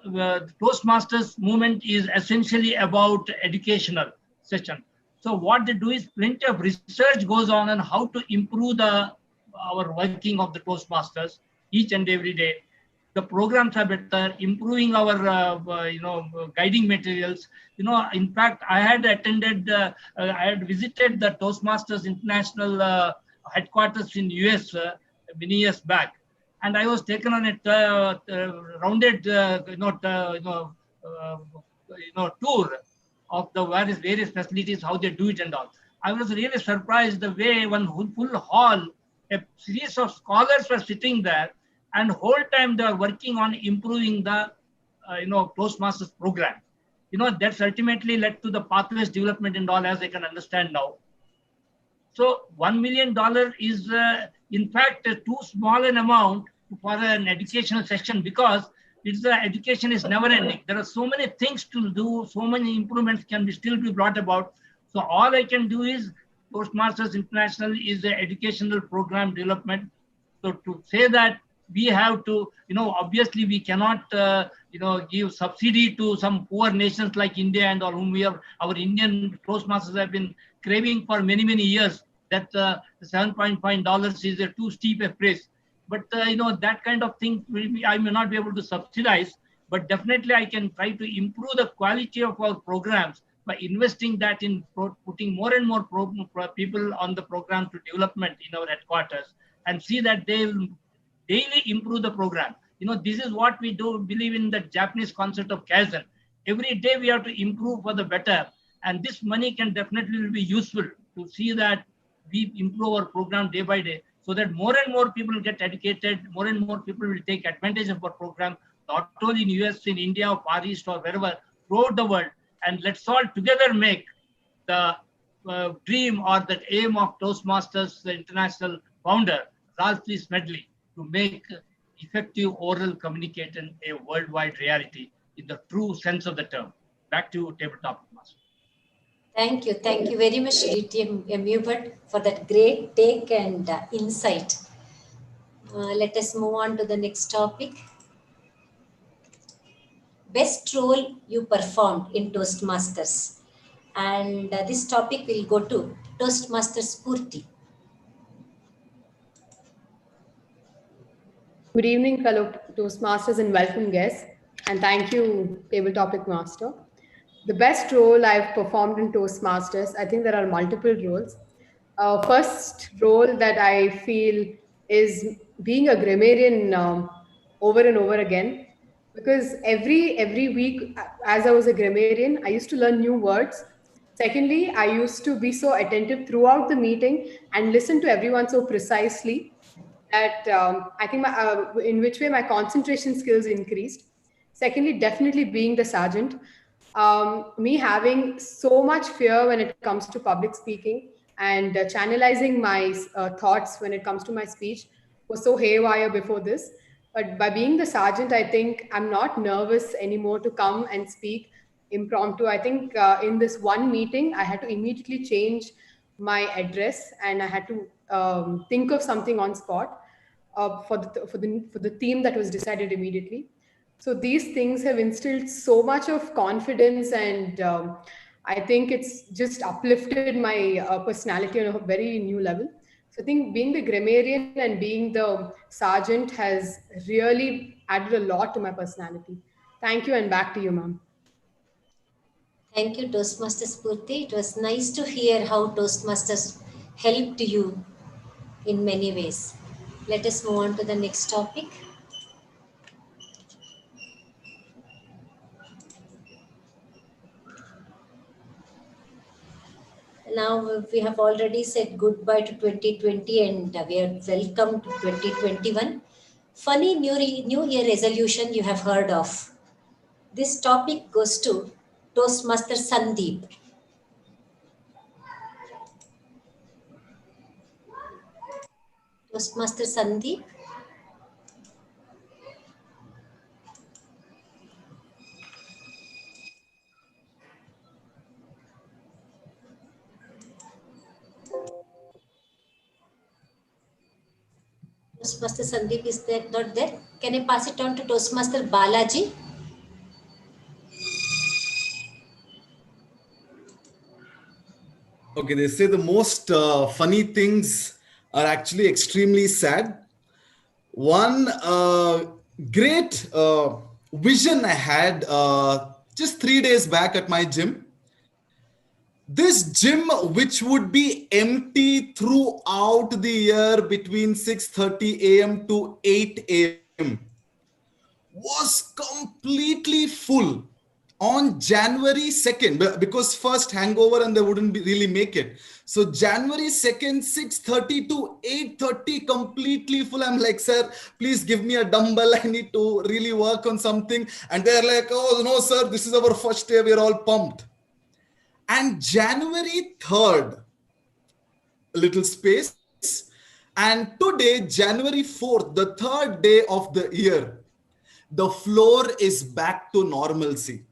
the Toastmasters movement is essentially about educational session. So what they do is plenty of research goes on how to improve our working of the Toastmasters each and every day. The programs are better, improving our guiding materials. In fact, I had attended, I had visited the Toastmasters International headquarters in US many years back. And I was taken on a rounded, tour of the various facilities, how they do it and all. I was really surprised the way one full hall, a series of scholars were sitting there, and whole time they are working on improving the, Toastmasters program. That's ultimately led to the pathways development and all, as I can understand now. So $1 million is, in fact, too small an amount for an educational session, because education is never ending. There are so many things to do, so many improvements can still be brought about. So all I can do is Toastmasters International is an educational program development. So to say that we have to, obviously we cannot, give subsidy to some poor nations like India and all, whom we have, our Indian Toastmasters have been craving for many, many years, that $7.5 is a too steep a price. But, that kind of thing, I may not be able to subsidize, but definitely I can try to improve the quality of our programs by investing that in putting more and more people on the program to development in our headquarters, and see that they will daily improve the program. This is what we do believe in, the Japanese concept of Kaizen. Every day we have to improve for the better, and this money can definitely be useful to see that we improve our program day by day, so that more and more people get educated, more and more people will take advantage of our program, not only in US, in India, or Far East, or wherever, throughout the world. And let's all together make the dream or the aim of Toastmasters, the international founder, Ralph Smedley, to make effective oral communication a worldwide reality in the true sense of the term. Back to Tabletop Master. Thank you very much, DTM Hubert, for that great take and insight. Let us move on to the next topic. Best role you performed in Toastmasters. And this topic will go to Toastmasters Spurti. Good evening, fellow Toastmasters, and welcome guests. And thank you, Table Topic Master. The best role I've performed in Toastmasters, I think there are multiple roles. First role that I feel is being a grammarian over and over again, because every week, as I was a grammarian, I used to learn new words. Secondly, I used to be so attentive throughout the meeting and listen to everyone so precisely that I think in which way my concentration skills increased. Secondly, definitely being the sergeant. Me having so much fear when it comes to public speaking, and channelizing my thoughts when it comes to my speech was so haywire before this. But by being the sergeant, I think I'm not nervous anymore to come and speak impromptu. I think in this one meeting, I had to immediately change my address, and I had to think of something on spot for the theme that was decided immediately. So these things have instilled so much of confidence, and I think it's just uplifted my personality on a very new level. So I think being the grammarian and being the sergeant has really added a lot to my personality. Thank you, and back to you, ma'am. Thank you, Toastmasters Spurti. It was nice to hear how Toastmasters helped you in many ways. Let us move on to the next topic. Now we have already said goodbye to 2020 and we are welcome to 2021. Funny New Year resolution you have heard of. This topic goes to Toastmaster Sandeep. Toastmaster Sandeep. Toastmaster Sandeep is there, not there. Can I pass it on to Toastmaster Balaji? Okay, they say the most funny things are actually extremely sad. One great vision I had just 3 days back at my gym. This gym, which would be empty throughout the year between 6:30 a.m. to 8 a.m., was completely full on January 2nd, because first hangover and they wouldn't really make it. So January 2nd, 6:30 to 8:30, completely full. I'm like, sir, please give me a dumbbell. I need to really work on something. And they're like, oh, no, sir, this is our first day. We're all pumped. And January 3rd, a little space. And today, January 4th, the third day of the year, the floor is back to normalcy.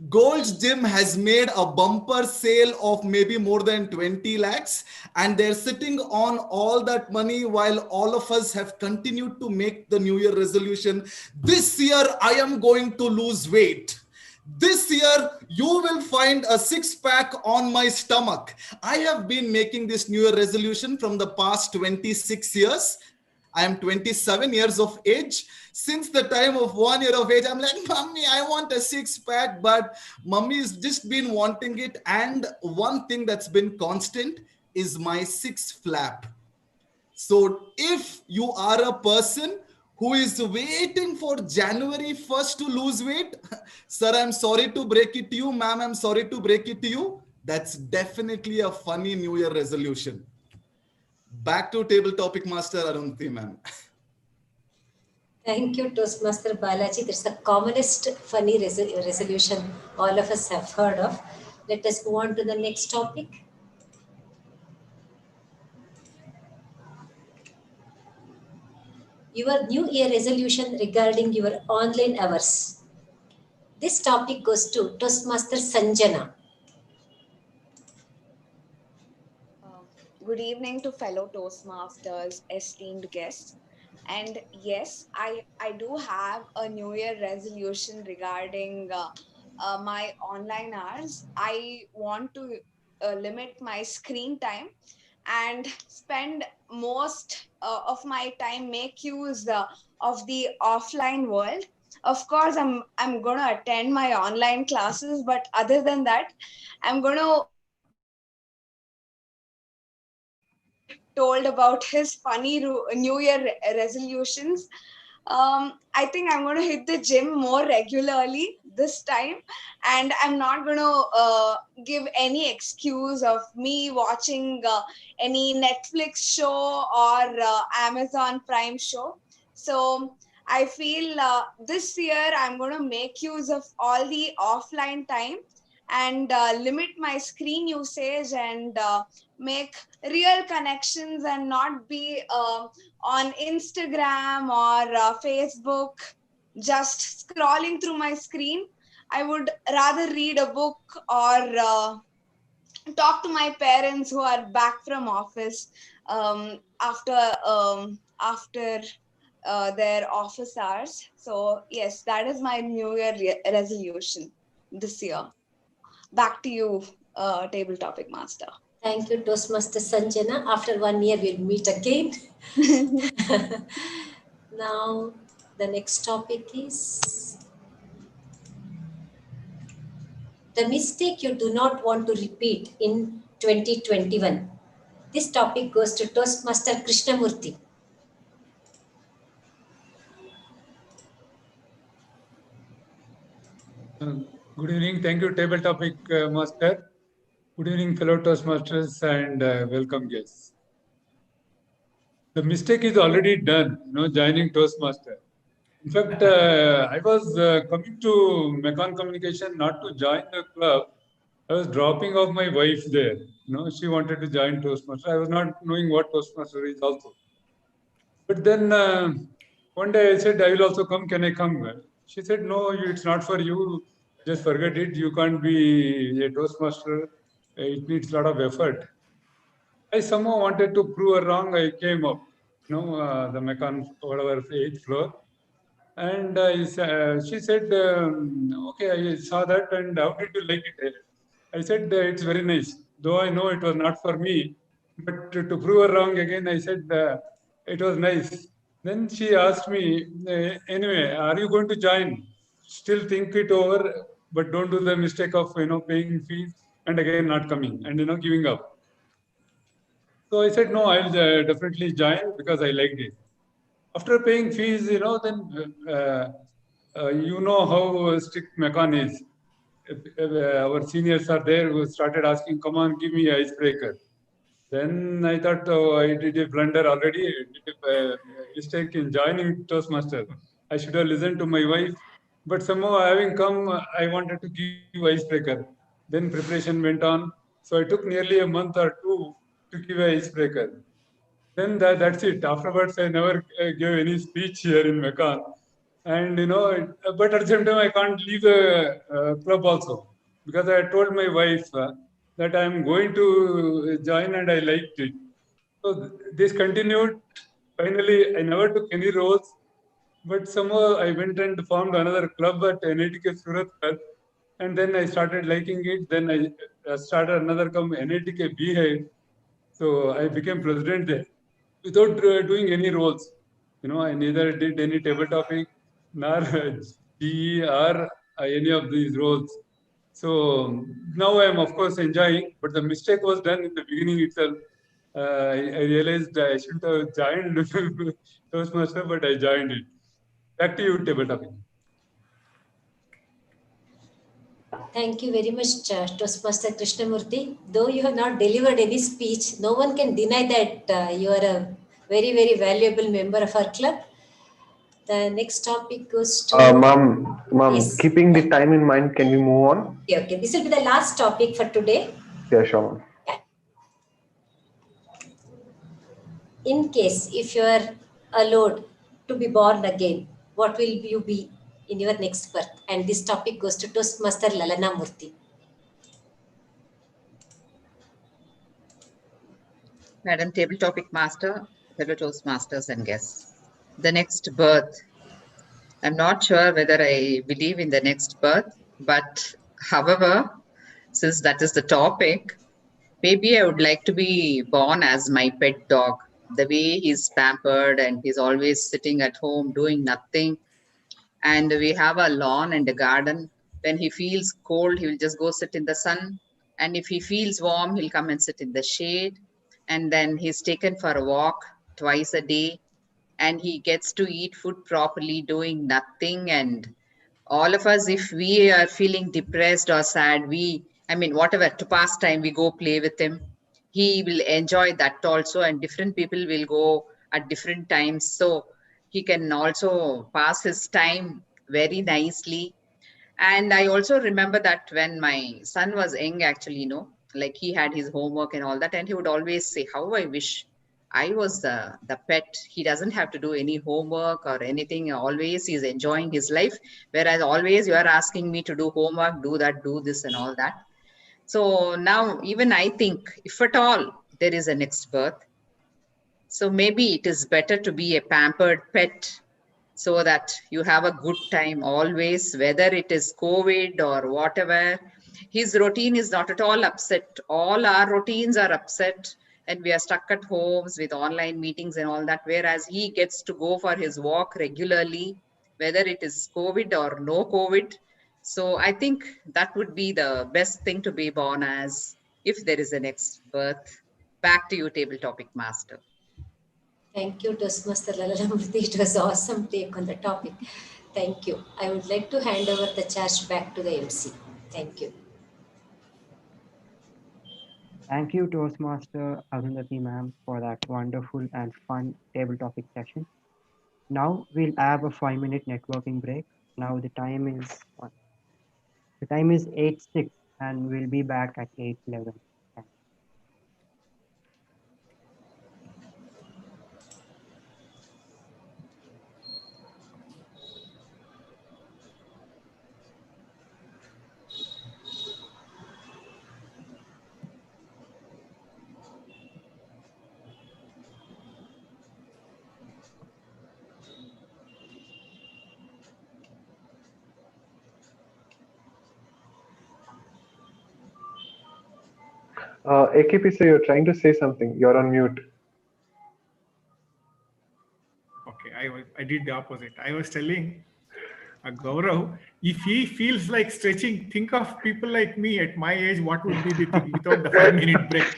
Gold's Gym has made a bumper sale of maybe more than 20 lakhs, and they're sitting on all that money while all of us have continued to make the New Year resolution. This year, I am going to lose weight. This year, you will find a six-pack on my stomach. I have been making this New Year resolution from the past 26 years. I am 27 years of age. Since the time of 1 year of age, I'm like, Mommy, I want a six-pack, but Mummy's just been wanting it. And one thing that's been constant is my six flap. So if you are a person who is waiting for January 1st to lose weight, sir, I'm sorry to break it to you. Ma'am, I'm sorry to break it to you. That's definitely a funny New Year resolution. Back to table topic master Arunti, ma'am. Thank you, Toastmaster Balaji. That's the commonest funny resolution all of us have heard of. Let us move on to the next topic. Your New Year resolution regarding your online hours. This topic goes to Toastmaster Sanjana. Good evening to fellow Toastmasters, esteemed guests. And yes, I do have a New Year resolution regarding my online hours. I want to limit my screen time and spend most of my time, make use of the offline world. Of course, I'm going to attend my online classes, but other than that, I'm going to told about his funny New Year resolutions. I think I'm going to hit the gym more regularly this time, and I'm not going to give any excuse of me watching any Netflix show or Amazon Prime show. So I feel this year I'm going to make use of all the offline time and limit my screen usage and make real connections and not be on Instagram or Facebook just scrolling through my screen. I would rather read a book or talk to my parents who are back from office after their office hours. So yes, that is my New Year resolution this year. Back to you, table topic master. Thank you, Toastmaster Sanjana. After 1 year, we'll meet again. Now, the next topic is the mistake you do not want to repeat in 2021. This topic goes to Toastmaster Krishnamurthy. Good evening. Thank you, Table Topic Master. Good evening, fellow Toastmasters, and welcome guests. The mistake is already done, joining Toastmaster. In fact, I was coming to Mekong Communication not to join the club. I was dropping off my wife there. She wanted to join Toastmaster. I was not knowing what Toastmaster is also. But then one day I said, I will also come. Can I come? She said, no, it's not for you. Just forget it. You can't be a Toastmaster. It needs a lot of effort. I somehow wanted to prove her wrong. I came up, the Mekong, whatever, 8th floor. And she said, okay, I saw that. And how did you like it? I said, it's very nice. Though I know it was not for me. But to prove her wrong again, I said, it was nice. Then she asked me, anyway, are you going to join? Still think it over, but don't do the mistake of, paying fees and again not coming and, giving up. So I said, no, I'll definitely join because I liked it. After paying fees, then you know how strict Mekong is. Our seniors are there who started asking, come on, give me icebreaker. Then I thought, oh, I did a blunder already. I did a mistake in joining Toastmaster. I should have listened to my wife. But somehow having come, I wanted to give icebreaker. Then preparation went on. So I took nearly a month or two to give an icebreaker. Then that's it. Afterwards, I never gave any speech here in Mekong. And, but at the same time, I can't leave the club also. Because I told my wife that I'm going to join and I liked it. So this continued. Finally, I never took any roles. But somehow I went and formed another club at NITK Surat. And then I started liking it. Then I started another club, NITK Bihar. So I became president there without doing any roles. I neither did any table topic nor GE or any of these roles. So now I am, of course, enjoying, but the mistake was done in the beginning itself. I realized I shouldn't have joined Toastmaster, but I joined it. Back to you, table topic. Thank you very much, Toastmaster Krishnamurthy. Though you have not delivered any speech, no one can deny that you are a very, very valuable member of our club. The next topic goes to... Ma'am, yes. Keeping the time in mind, can we move on? Okay. This will be the last topic for today. Yeah, sure, ma'am. In case if you are allowed to be born again, what will you be in your next birth? And this topic goes to Toastmaster Lalana Murthy. Madam Table Topic Master, fellow Toastmasters and guests. The next birth. I'm not sure whether I believe in the next birth, but however, since that is the topic, maybe I would like to be born as my pet dog. The way he's pampered and he's always sitting at home doing nothing. And we have a lawn and a garden. When he feels cold, he will just go sit in the sun. And if he feels warm, he'll come and sit in the shade. And then he's taken for a walk twice a day. And he gets to eat food properly, doing nothing. And all of us, if we are feeling depressed or sad, whatever, to pass time, we go play with him. He will enjoy that also. And different people will go at different times. So he can also pass his time very nicely. And I also remember that when my son was young, actually, like he had his homework and all that, and he would always say, how I wish I was the pet. He doesn't have to do any homework or anything. Always he's enjoying his life. Whereas always you are asking me to do homework, do that, do this and all that. So now even I think if at all there is a next birth, so maybe it is better to be a pampered pet so that you have a good time always, whether it is COVID or whatever. His routine is not at all upset. All our routines are upset and we are stuck at homes with online meetings and all that, whereas he gets to go for his walk regularly, whether it is COVID or no COVID. So I think that would be the best thing to be born as if there is a next birth. Back to you, Table Topic Master. Thank you, Toastmaster Lalana Murthy. It was awesome take on the topic. Thank you. I would like to hand over the charge back to the MC. Thank you. Thank you, Toastmaster Arundhati ma'am, for that wonderful and fun table topic session. Now we'll have a 5-minute networking break. Now the time is 8:06, and we'll be back at 8:11. AKP, sir, you're trying to say something. You're on mute. Okay, I did the opposite. I was telling Gaurav, if he feels like stretching, think of people like me at my age, what would be the thing without the 5-minute break?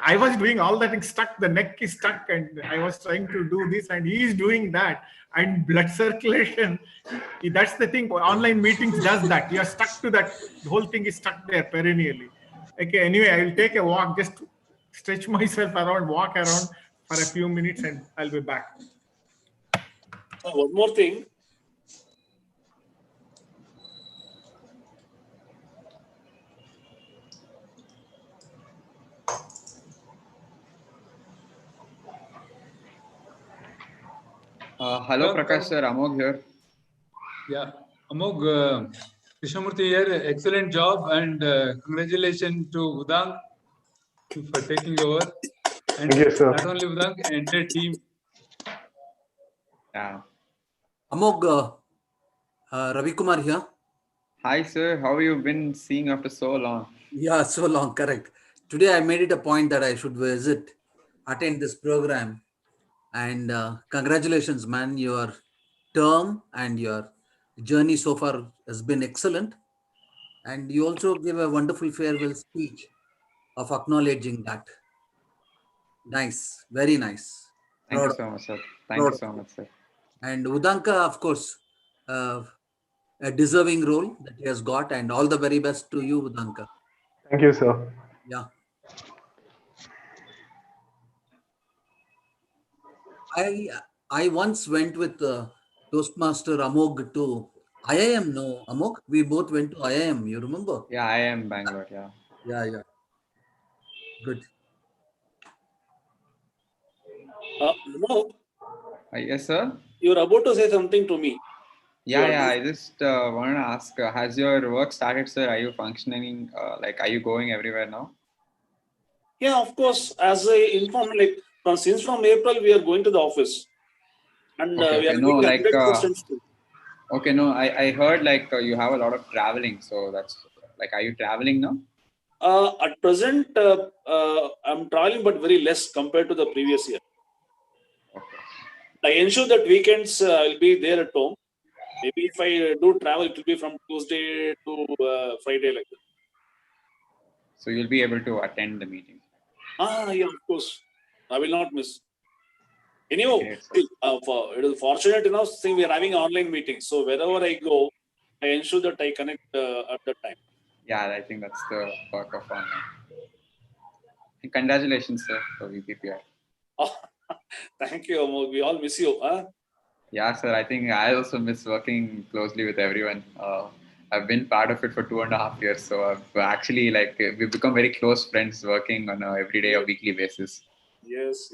I was doing all that, stuck, the neck is stuck, and I was trying to do this, and he is doing that. And blood circulation, that's the thing. Online meetings does that. You are stuck to that. The whole thing is stuck there perennially. Okay, anyway, I will take a walk, just to stretch myself around, walk around for a few minutes, and I'll be back. One more thing. Hello, Prakash sir. Amog here. Yeah, Amog, Krishnamurthy here. Excellent job, and congratulations to Udang for taking over. And yes, sir. not only Udang, entire team. Yeah. Amog, Ravi Kumar here. Hi, sir. How have you been seeing after so long? Yeah, so long, correct. Today I made it a point that I should attend this program. And congratulations, man. Your term and your journey so far has been excellent. And you also gave a wonderful farewell speech of acknowledging that. Nice, very nice. Thank you so much, sir. Thank you so much, sir. And Udanka, of course, a deserving role that he has got, and all the very best to you, Udanka. Thank you, sir. Yeah. I once went with Toastmaster Amog to IIM. No, Amog, we both went to IIM. You remember? Yeah, IIM Bangalore. Yeah. Yeah. Good. Amog, yes, sir. You're about to say something to me. Yeah. I just wanted to ask: has your work started, sir? Are you functioning? Are you going everywhere now? Yeah, of course. As I informed, from April we are going to the office, and we are doing 100% still. Okay, no, I heard you have a lot of traveling, so that's are you traveling now? At present, I'm traveling, but very less compared to the previous year. Okay. I ensure that weekends I'll be there at home. Maybe if I do travel, it will be from Tuesday to Friday, like that. So you'll be able to attend the meeting. Yeah, of course. I will not miss. Anyhow, it is fortunate enough saying we are having online meetings. So wherever I go, I ensure that I connect at that time. Yeah, I think that's the work of online. And congratulations, sir, for VPPI. Oh, thank you, Amog. We all miss you. Huh? Yeah, sir. I think I also miss working closely with everyone. I've been part of it for 2.5 years. So I've actually we've become very close friends working on a everyday or weekly basis. Yes.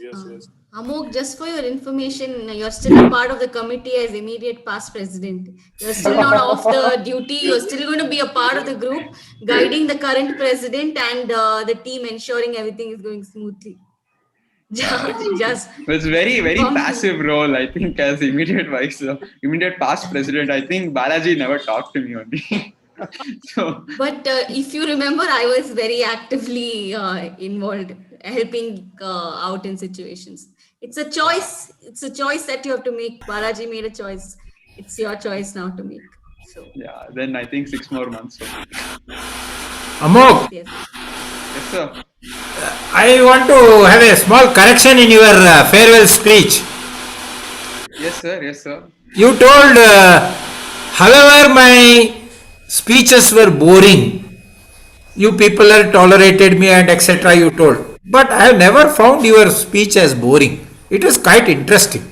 Amog, just for your information, you're still a part of the committee as immediate past president. You're still not off the duty. You're still going to be a part of the group, guiding the current president and the team, ensuring everything is going smoothly. It's very, very passive role, I think, as immediate past president. I think Balaji never talked to me only. But if you remember, I was very actively involved, helping out in situations. It's a choice. It's a choice that you have to make. Balaji made a choice. It's your choice now to make. So yeah, then I think 6 more months. So. Amog. Yes, sir. I want to have a small correction in your farewell speech. Yes, sir. You told, however, my speeches were boring. You people have tolerated me and etc. You told. But I have never found your speech as boring. It was quite interesting.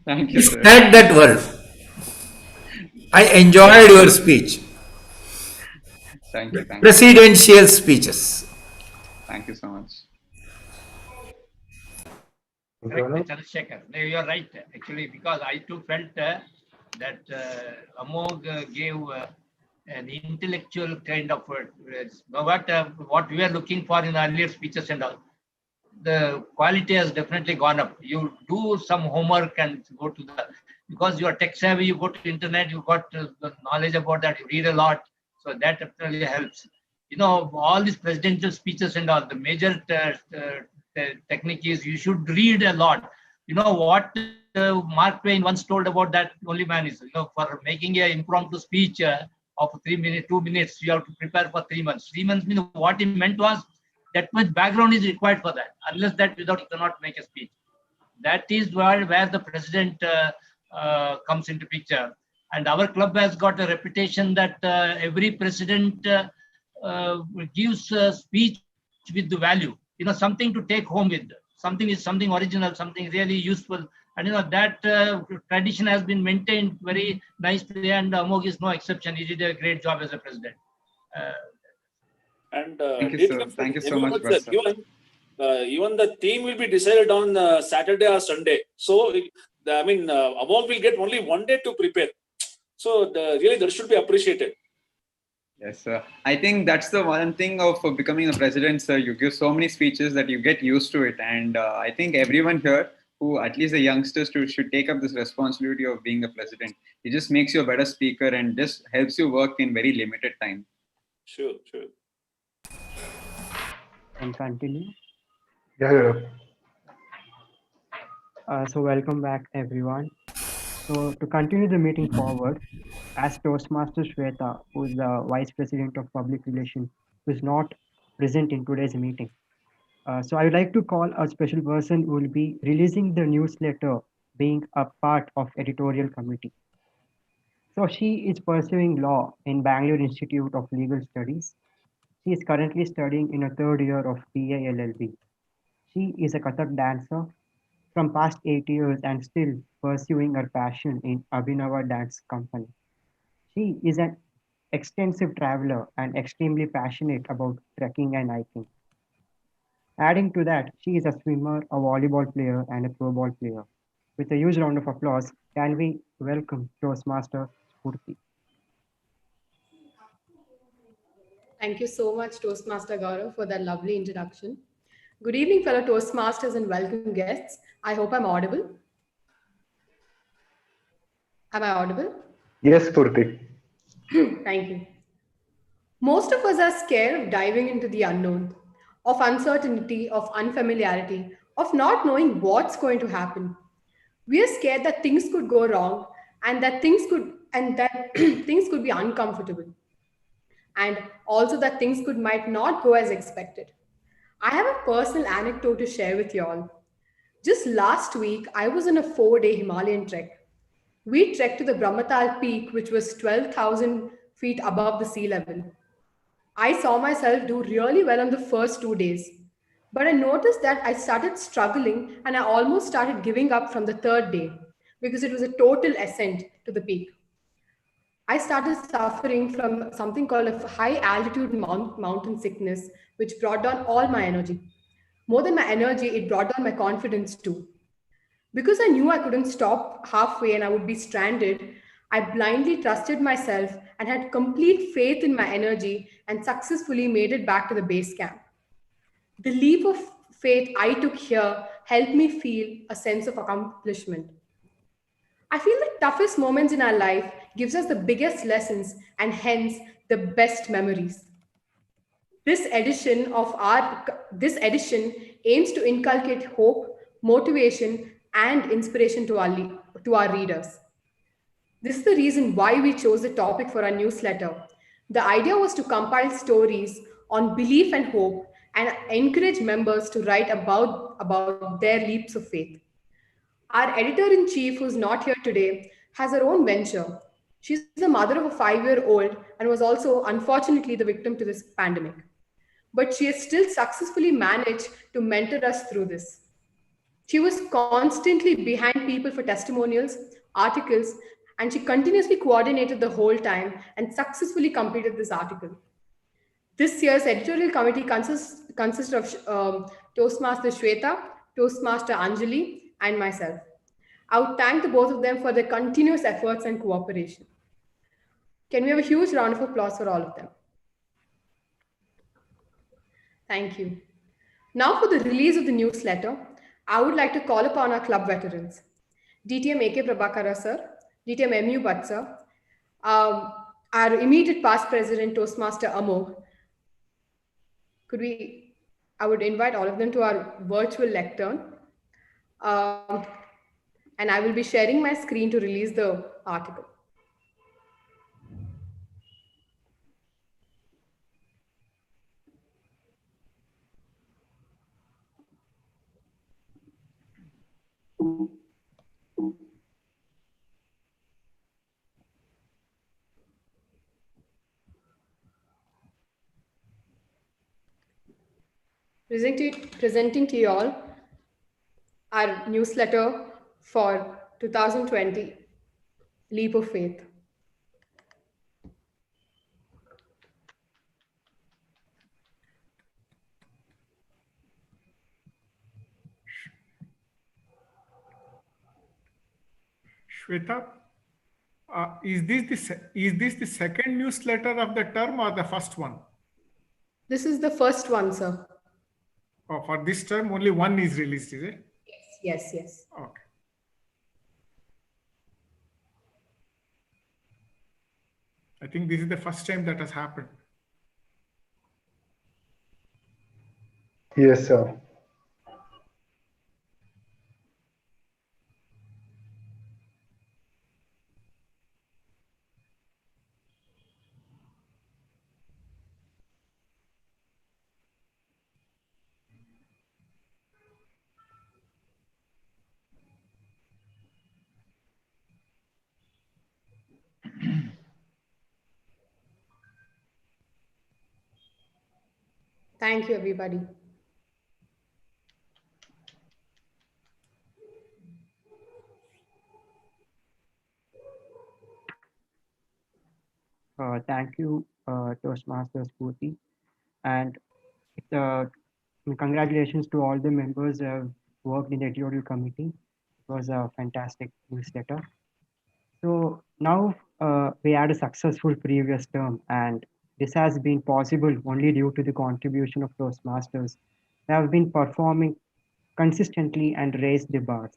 Thank you, Please sir. add that word. I enjoyed your speech. Thank you. Thank you. Presidential speeches. Thank you so much. Correct, Chandrasekhar. No, you're right. Actually, because I too felt that Amog gave an intellectual kind of what we were looking for in earlier speeches and all. The quality has definitely gone up. You do some homework and go to the, because you are tech savvy, you go to internet, you got the knowledge about that, you read a lot. So that definitely helps. You know, all these presidential speeches and all, the major technique is you should read a lot. You know what Mark Twain once told about that only man is, you know, for making an impromptu speech of 3 minutes, 2 minutes, you have to prepare for 3 months. 3 months means what he meant was that much background is required for that. Unless that, without you cannot make a speech. That is where the president comes into picture. And our club has got a reputation that every president gives a speech with the value, you know, something to take home with. Something original, something really useful. And you know that tradition has been maintained very nicely, and Amog is no exception. He did a great job as a president. And Thank you, sir. Thank you so much, Bhatt, sir. Even the theme will be decided on Saturday or Sunday. So, Amog will get only 1 day to prepare. So, really, that should be appreciated. Yes, sir. I think that's the one thing of becoming a president, sir. You give so many speeches that you get used to it. And I think everyone here, who at least the youngsters should take up this responsibility of being a president. It just makes you a better speaker and just helps you work in very limited time. Sure. And continue. Yeah. So welcome back, everyone. So to continue the meeting forward, as Toastmaster Shweta, who is the Vice President of Public Relations, who is not present in today's meeting. So I would like to call a special person who will be releasing the newsletter, being a part of editorial committee. So she is pursuing law in Bangalore Institute of Legal Studies. She is currently studying in a third year of BA LLB. She is a Kathak dancer from past 8 years and still pursuing her passion in Abhinava Dance Company. She is an extensive traveler and extremely passionate about trekking and hiking. Adding to that, she is a swimmer, a volleyball player, and a throwball player. With a huge round of applause, can we welcome Toastmaster Spurti? Thank you so much, Toastmaster Gaurav, for that lovely introduction. Good evening, fellow Toastmasters and welcome guests. I hope I'm audible. Am I audible? Yes, Purti. Thank you. Most of us are scared of diving into the unknown, of uncertainty, of unfamiliarity, of not knowing what's going to happen. We are scared that things could go wrong and that things could be uncomfortable. And also that things might not go as expected. I have a personal anecdote to share with you all. Just last week, I was on a 4-day Himalayan trek. We trekked to the Brahmatal peak, which was 12,000 feet above the sea level. I saw myself do really well on the first 2 days, but I noticed that I started struggling and I almost started giving up from the third day because it was a total ascent to the peak. I started suffering from something called a high altitude mountain sickness, which brought down all my energy. More than my energy, it brought down my confidence too. Because I knew I couldn't stop halfway and I would be stranded, I blindly trusted myself and had complete faith in my energy and successfully made it back to the base camp. The leap of faith I took here helped me feel a sense of accomplishment. I feel the toughest moments in our life gives us the biggest lessons and hence the best memories. This edition aims to inculcate hope, motivation, and inspiration to our readers. This is the reason why we chose the topic for our newsletter. The idea was to compile stories on belief and hope and encourage members to write about their leaps of faith. Our editor-in-chief, who's not here today, has her own venture. She's the mother of a 5-year-old and was also, unfortunately, the victim to this pandemic. But she has still successfully managed to mentor us through this. She was constantly behind people for testimonials, articles, and she continuously coordinated the whole time and successfully completed this article. This year's editorial committee consists of Toastmaster Shweta, Toastmaster Anjali, and myself. I would thank the both of them for their continuous efforts and cooperation. Can we have a huge round of applause for all of them? Thank you. Now for the release of the newsletter, I would like to call upon our club veterans, DTM AK Prabhakara sir, DTM MU Bhatt sir, our immediate past president Toastmaster Amog. I would invite all of them to our virtual lectern. And I will be sharing my screen to release the article. Presenting to you all our newsletter for 2020, Leap of Faith. Shweta, is this the second newsletter of the term or the first one? This is the first one, sir. Oh, for this term, only one is released, is it? Yes, yes. Okay. I think this is the first time that has happened. Yes, sir. Thank you, everybody. Thank you, Toastmasters Purti. And congratulations to all the members who have worked in the editorial committee. It was a fantastic newsletter. So now we had a successful previous term, and this has been possible only due to the contribution of Toastmasters. They have been performing consistently and raised the bars.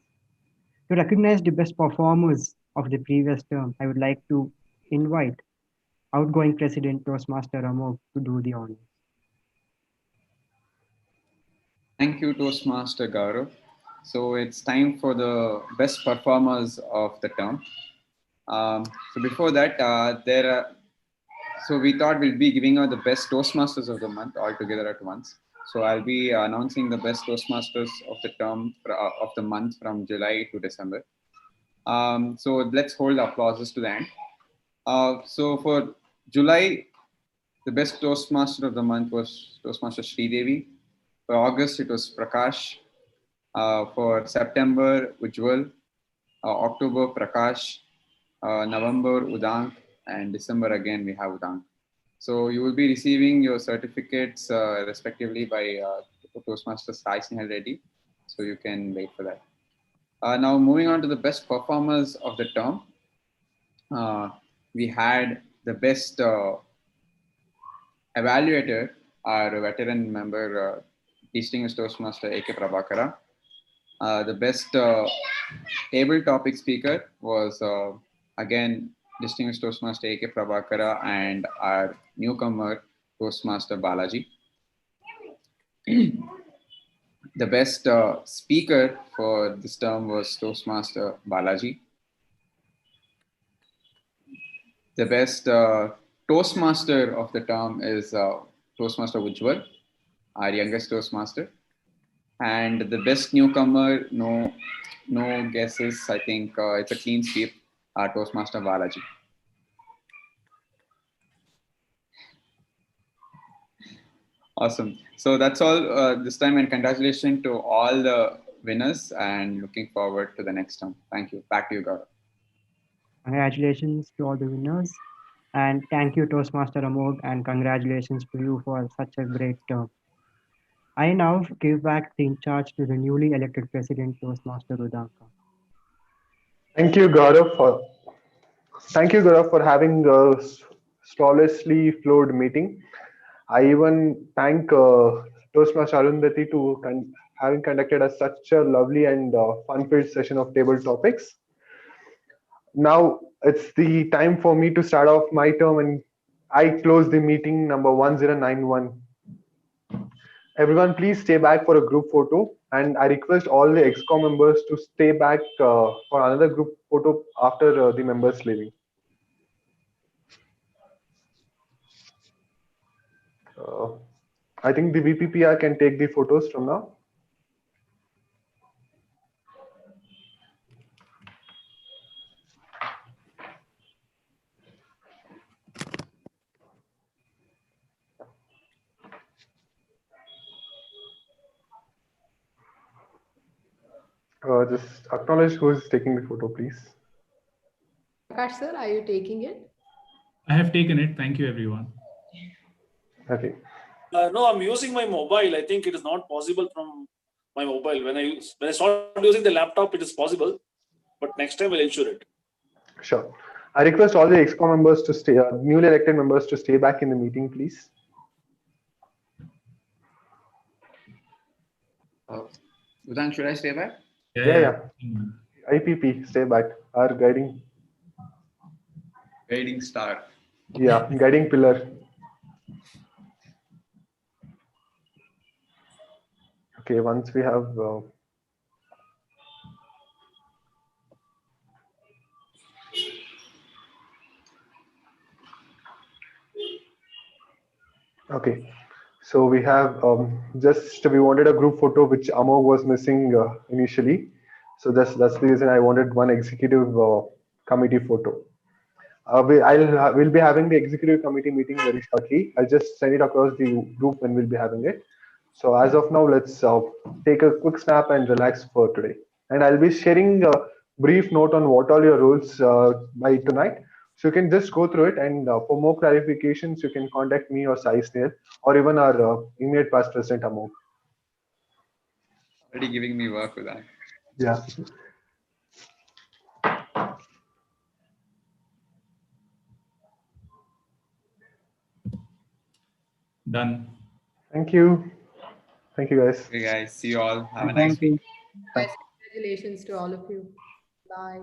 To recognize the best performers of the previous term, I would like to invite outgoing President Toastmaster Amog to do the honors. Thank you, Toastmaster Gaurav. So it's time for the best performers of the term. So before that, so we thought we'll be giving out the best Toastmasters of the month all together at once. So I'll be announcing the best Toastmasters of the term of the month from July to December. So let's hold applauses to the end. So for July, the best Toastmaster of the month was Toastmaster Sridevi. For August, it was Prakash. For September, Ujjwal. October, Prakash. November, Udang. And December, again, we have Udang. So you will be receiving your certificates respectively by Toastmaster Sai Snehal Reddy. So you can wait for that. Now moving on to the best performers of the term. We had the best evaluator, our veteran member, Distinguished Toastmaster AK Prabhakara. The best table topic speaker was again Distinguished Toastmaster AK Prabhakara and our newcomer Toastmaster Balaji. The best speaker for this term was Toastmaster Balaji. The best Toastmaster of the term is Toastmaster Ujjwal, our youngest Toastmaster. And the best newcomer, no guesses. I think it's a clean sweep. Toastmaster Balaji. Awesome. So that's all this time, and congratulations to all the winners, and looking forward to the next time. Thank you. Back to you, Gaurav. Congratulations to all the winners. And thank you, Toastmaster Amog, and congratulations to you for such a great term. I now give back the in charge to the newly elected president, Toastmaster Udanka. Thank you, Gaurav, for having a flawlessly flowed meeting. I even thank Toastmaster Arundhati to having conducted such a lovely and fun-filled session of table topics. Now it's the time for me to start off my term, and I close the meeting number 1091. Everyone, please stay back for a group photo, and I request all the ExCom members to stay back for another group photo after the members leaving. I think the VPPR can take the photos from now. Just acknowledge who is taking the photo, please. Akash sir, are you taking it? I have taken it. Thank you, everyone. Okay. No, I'm using my mobile. I think it is not possible from my mobile. When I start using the laptop, it is possible. But next time I'll ensure it. Sure. I request all the ExCom members to stay, newly elected members to stay back in the meeting, please. Udan, should I stay back? Yeah. IPP, stay back. Our guiding star. Yeah, guiding pillar. Okay, once we have okay, so we have we wanted a group photo which Amog was missing initially, so that's the reason I wanted one executive committee photo. We'll be having the executive committee meeting very shortly. I'll just send it across the group when we'll be having it. So as of now, let's take a quick snap and relax for today. And I'll be sharing a brief note on what all your roles by tonight. So you can just go through it, and for more clarifications, you can contact me or Sai Snail, or even our immediate past president Amog. Already giving me work with that. Yeah. Done. Thank you. Thank you, guys. Okay, guys. See you all. Have a nice Thank you. Guys, congratulations to all of you. Bye.